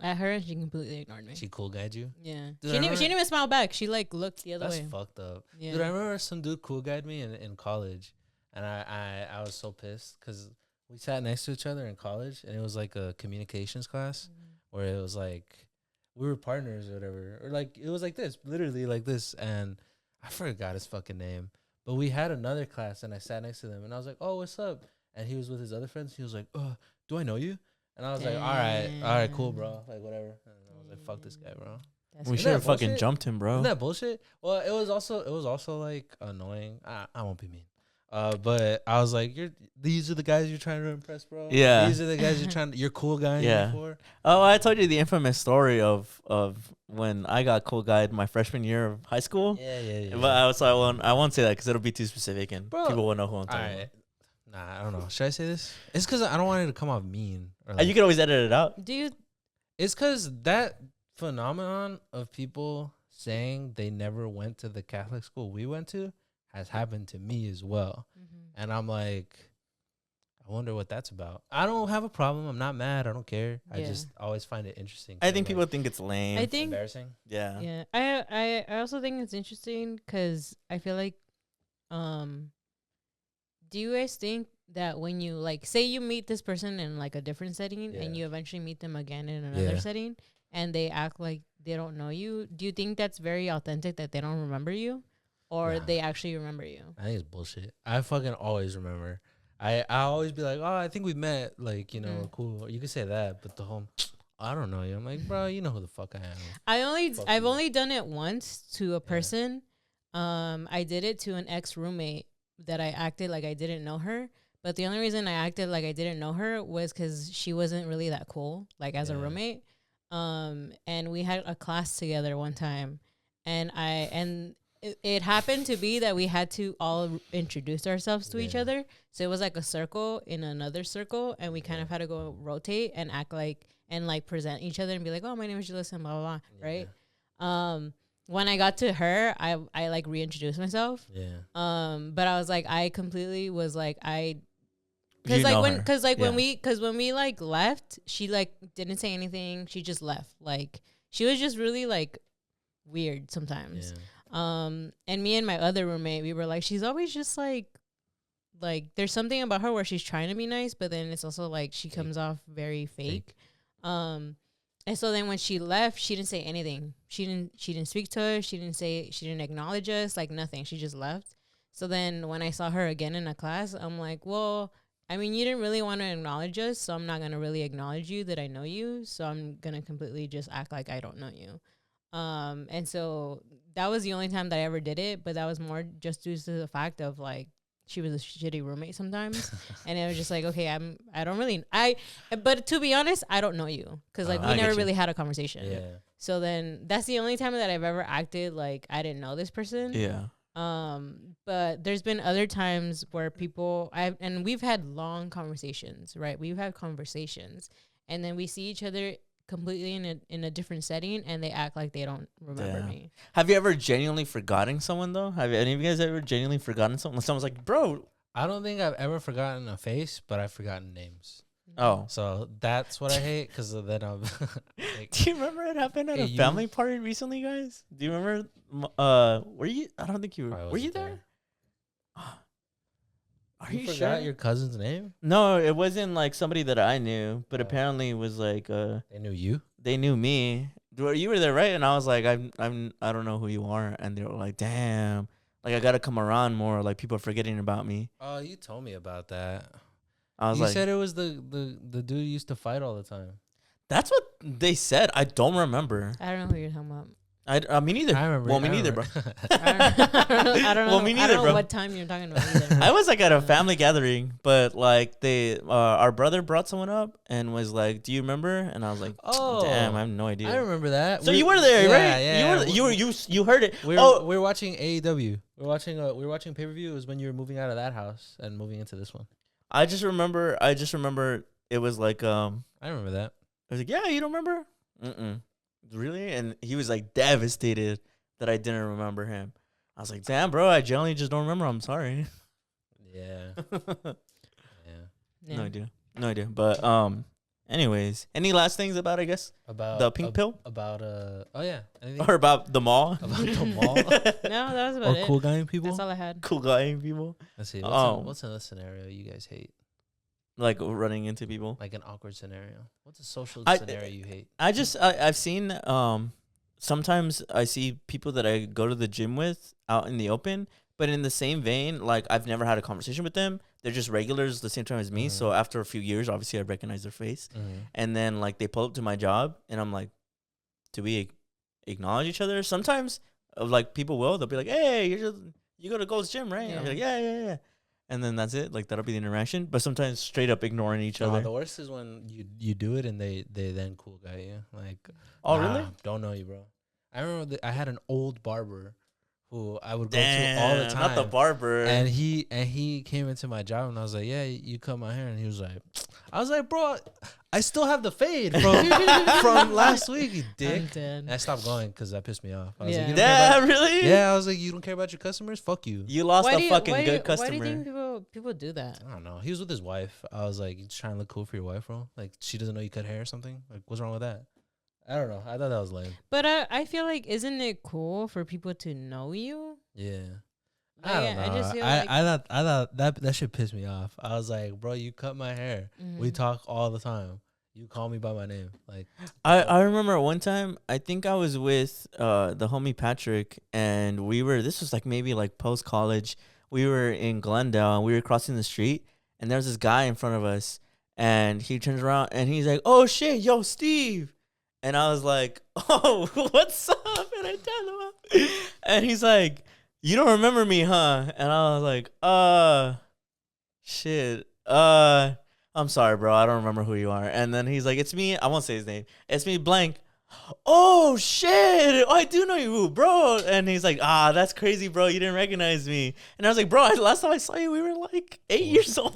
at her, and she completely ignored me. She cool guyed you? Yeah, Dude, she didn't even smile back. She like looked the other That's way. fucked up. Yeah. Dude, I remember some dude cool guyed me in college, and I was so pissed because we sat next to each other in college, and it was like a communications class where it was like we were partners or whatever, or like it was like this, literally like this, and I forgot his fucking name, but we had another class, and I sat next to them, and I was like, oh, what's up? And he was with his other friends. He was like, do I know you? And I was like, all right, cool, bro, like whatever. And I was like, fuck this guy, bro. We Isn't should have that fucking bullshit? jumped him, bro. Isn't that bullshit? Well, it was also like annoying. I won't be mean. But I was like, these are the guys you're trying to impress, bro. Yeah. These are the guys you're cool guy. Yeah. For. Oh, I told you the infamous story of when I got cool guyed my freshman year of high school. Yeah. But I won't say that because it'll be too specific and Bro, people will know who I'm All talking right. Nah, I don't know. Should I say this? It's because I don't want it to come off mean. Or about. You can always edit it out. Do you? It's because that phenomenon of people saying they never went to the Catholic school we went to has happened to me as well. And I'm like, I wonder what that's about. I don't have a problem. I'm not mad. I don't care. I Yeah. just always find it interesting. I think people think it's lame. I think embarrassing. yeah. Yeah, I also think it's interesting because I feel like, do you guys think that when you like say you meet this person in like a different setting and you eventually meet them again in another setting and they act like they don't know you, do you think that's very authentic that they don't remember you, or they actually remember you? I think it's bullshit. I fucking always remember. I always be like, oh, I think we met. Like, you know, cool. You could say that, but the whole, I don't know you. I'm like, bro, you know who the fuck I am. I've only done it once to a person. I did it to an ex roommate that I acted like I didn't know her. But the only reason I acted like I didn't know her was because she wasn't really that cool, like as a roommate. And we had a class together one time, and it happened to be that we had to all introduce ourselves to each other. So it was like a circle in another circle, and we kind of had to go rotate and act like and like present each other and be like, oh, my name is Julyssa, blah blah blah, right? When I got to her, I like reintroduced myself. Yeah. But I was like, I completely was like, You know her. when we like left, she like didn't say anything. She just left. Like she was just really like weird sometimes. Yeah. And me and my other roommate, we were like, she's always just like there's something about her where she's trying to be nice, but then it's also like she comes off very fake. And so then when she left, she didn't say anything. She didn't speak to us. She didn't acknowledge us, like nothing. She just left. So then when I saw her again in a class, I'm like, well, I mean, you didn't really want to acknowledge us, so I'm not going to really acknowledge you that I know you. So I'm going to completely just act like I don't know you. And so that was the only time that I ever did it, but that was more just due to the fact of like, she was a shitty roommate sometimes. And it was just like, okay, but to be honest, I don't know you. Cause like we never really had a conversation. Yeah. So then that's the only time that I've ever acted like I didn't know this person. Yeah. But there's been other times where and we've had long conversations, right? We've had conversations and then we see each other completely in a different setting and they act like they don't remember me. Have you ever genuinely forgotten someone though? Have any of you guys ever genuinely forgotten someone? Someone's like, bro. I don't think I've ever forgotten a face, but I've forgotten names. Oh. So that's what I hate because then I'm like, do you remember it happened at a family party recently, guys? Do you remember? Were you? I don't think you were. Were you there? Are you forgot sure? your cousin's name? No, it wasn't like somebody that I knew, but apparently it was like they knew you. They knew me. You were there, right? And I was like, I don't know who you are, and they were like, damn, like I gotta come around more. Like people are forgetting about me. Oh, you told me about that. I was you like, said it was the dude who used to fight all the time. That's what they said. I don't remember. I don't know who you're talking about. Me neither. I remember. Well, me neither, bro. I don't know. Well, me neither, I don't know bro. what time you're talking about either. I was like at a family gathering, but like our brother brought someone up and was like, "Do you remember?" And I was like, Oh, damn, I have no idea. I remember that. So you were there, right? Yeah. You heard it. We were watching AEW. We were watching pay-per-view. It was when you were moving out of that house and moving into this one. I just remember it was like I remember that. I was like, yeah, you don't remember? Really? And he was like devastated that I didn't remember him. I was like, damn, bro, I generally just don't remember. I'm sorry. Yeah. No idea. But anyways, any last things about, I guess, About the pink pill About oh yeah. Anything or about the mall? about the mall No, that was about or it. cool guy people? That's all I had. Cool guy people, Let's see. Oh. What's another scenario you guys hate? like running into people. Like an awkward scenario. What's a social I- scenario you hate? I've seen sometimes I see people that I go to the gym with out in the open, but in the same vein, like I've never had a conversation with them. They're just regulars the same time as me. Mhm. So after a few years, obviously I recognize their face. And then like they pull up to my job and I'm like, do we acknowledge each other? Sometimes like people they'll be like, hey, you go to Gold's Gym, right? I'll be like, yeah. And then that's it. Like that'll be the interaction. But sometimes straight up ignoring each other. The worst is when you do it and they then cool guy you. Like, Oh, nah, really? Don't know you, bro. I remember I had an old barber who I would go to all the Damn, time. not the barber. And he came into my job and I was like, yeah, you cut my hair. And he was like, I was like, bro, I still have the fade from last week, you I'm dick. dead. And I stopped going because that pissed me off. I was Yeah. like, you don't care Damn, about, really? yeah, I was like, you don't care about your customers? Fuck you. You lost a fucking why good Why customer. do you think people do that? I don't know. He was with his wife. I was like, you just trying to look cool for your wife, bro? Like, she doesn't know you cut hair or something? Like, what's wrong with that? I don't know. I thought that was lame. But I feel like, isn't it cool for people to know you? Yeah. Like, I don't know. I just feel I thought that shit pissed me off. I was like, bro, you cut my hair. We Mhm. talk all the time. You call me by my name. Like, I remember one time, I think I was with the homie Patrick, and this was like maybe like post college. We were in Glendale and we were crossing the street, and there was this guy in front of us, and he turns around and he's like, oh shit, yo, Steve. And I was like, oh, what's up? And I tell him, and he's like, you don't remember me, huh? And I was like, shit, I'm sorry, bro. I don't remember who you are. And then he's like, it's me. I won't say his name. It's me, blank. Oh, shit. I do know you, bro. And he's like, that's crazy, bro. You didn't recognize me. And I was like, bro, last time I saw you, we were like 8 years old.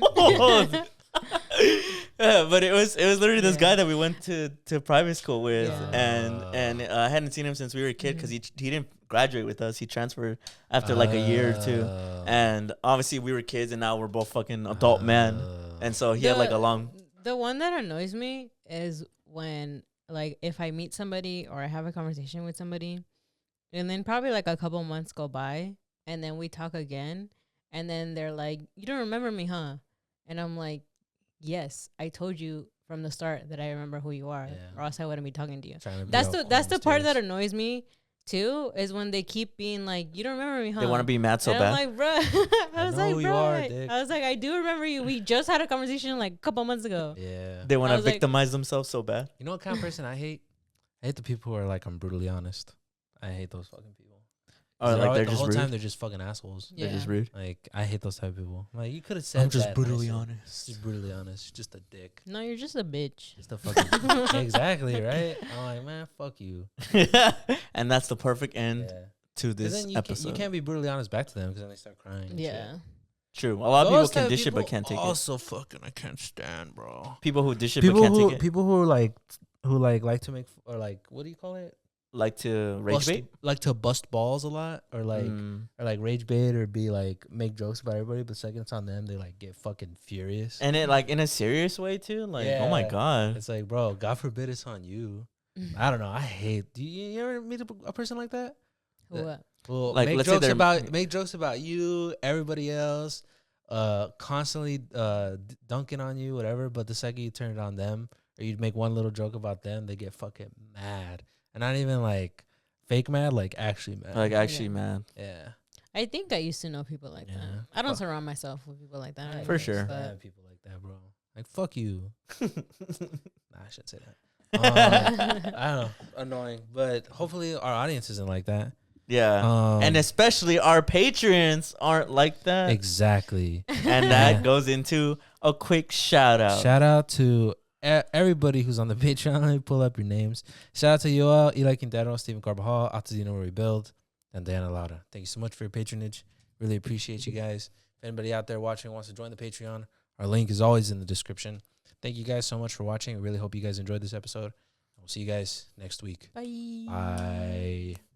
Yeah, but it was literally this guy that we went to private school with. Yeah. And I hadn't seen him since we were a kid because he didn't graduate with us. He transferred after like a year or two. And obviously we were kids and now we're both fucking adult men. And so he had like a long... The one that annoys me is when, like, if I meet somebody or I have a conversation with somebody, and then probably like a couple months go by, and then we talk again, and then they're like, you don't remember me, huh? And I'm like, yes, I told you from the start that I remember who you are, or else I wouldn't be talking to you. That's the part that annoys me too, is when they keep being like, you don't remember me, huh? They want to be mad so and bad. I'm like, bro, I was know like, who you bro, are, dick. I was like, I do remember you. We just had a conversation like a couple months ago. Yeah. They want I to was like- victimize themselves so bad. You know what kind of person I hate? I hate the people who are like, I'm brutally honest. I hate those fucking people. Or like they're the just whole rude. time they're just fucking assholes. They're just rude. Like, I hate those type of people. Like, you could have said I'm just that brutally nicer. honest. Just brutally honest. You're just a dick. No, you're just a bitch. Just a fucking exactly, right? I'm like, man, fuck you. And that's the perfect end Yeah. to 'Cause this then you episode. you can't be brutally honest back to them because then they start crying. and Yeah. shit. True. A lot of Those people type can dish it but people can't take it. Also, fucking, I can't stand, bro. People who dish it but can't take it. People who like to make or like, what do you call it? Like to rage Bust- bait. like to bust balls a lot, or like Mm. or like rage bait, or be like make jokes about everybody. But second it's on them, they like get fucking furious. And it like in a serious way too. Like, oh my Yeah. god. It's like, bro, God forbid it's on you. I don't know. I hate. Do you ever meet a person like that? What? Well, Like, make let's say jokes they're- make jokes about you, everybody else, constantly dunking on you, whatever. But the second you turn it on them, or you make one little joke about them, they get fucking mad, and not even like fake mad, like actually mad. Like actually, Yeah. man. yeah, I think I used to know people like Yeah. that. I don't Fuck. surround myself with people like that. I For can't sure. stand people like that, bro. Like fuck you. Nah, I shouldn't say that. I don't know, annoying. But hopefully our audience isn't like that. Yeah. And especially our patrons aren't like that. exactly. And that goes into a quick shout out. Shout out to everybody who's on the Patreon. Let me pull up your names. Shout out to Yoel, Eli Quintero, Stephen Carbajal, Altadino Rebuild. and Diana Laura. Thank you so much for your patronage. Really appreciate you guys. If anybody out there watching wants to join the Patreon, our link is always in the description. Thank you guys so much for watching. I really hope you guys enjoyed this episode. We'll see you guys next week. Bye. Bye.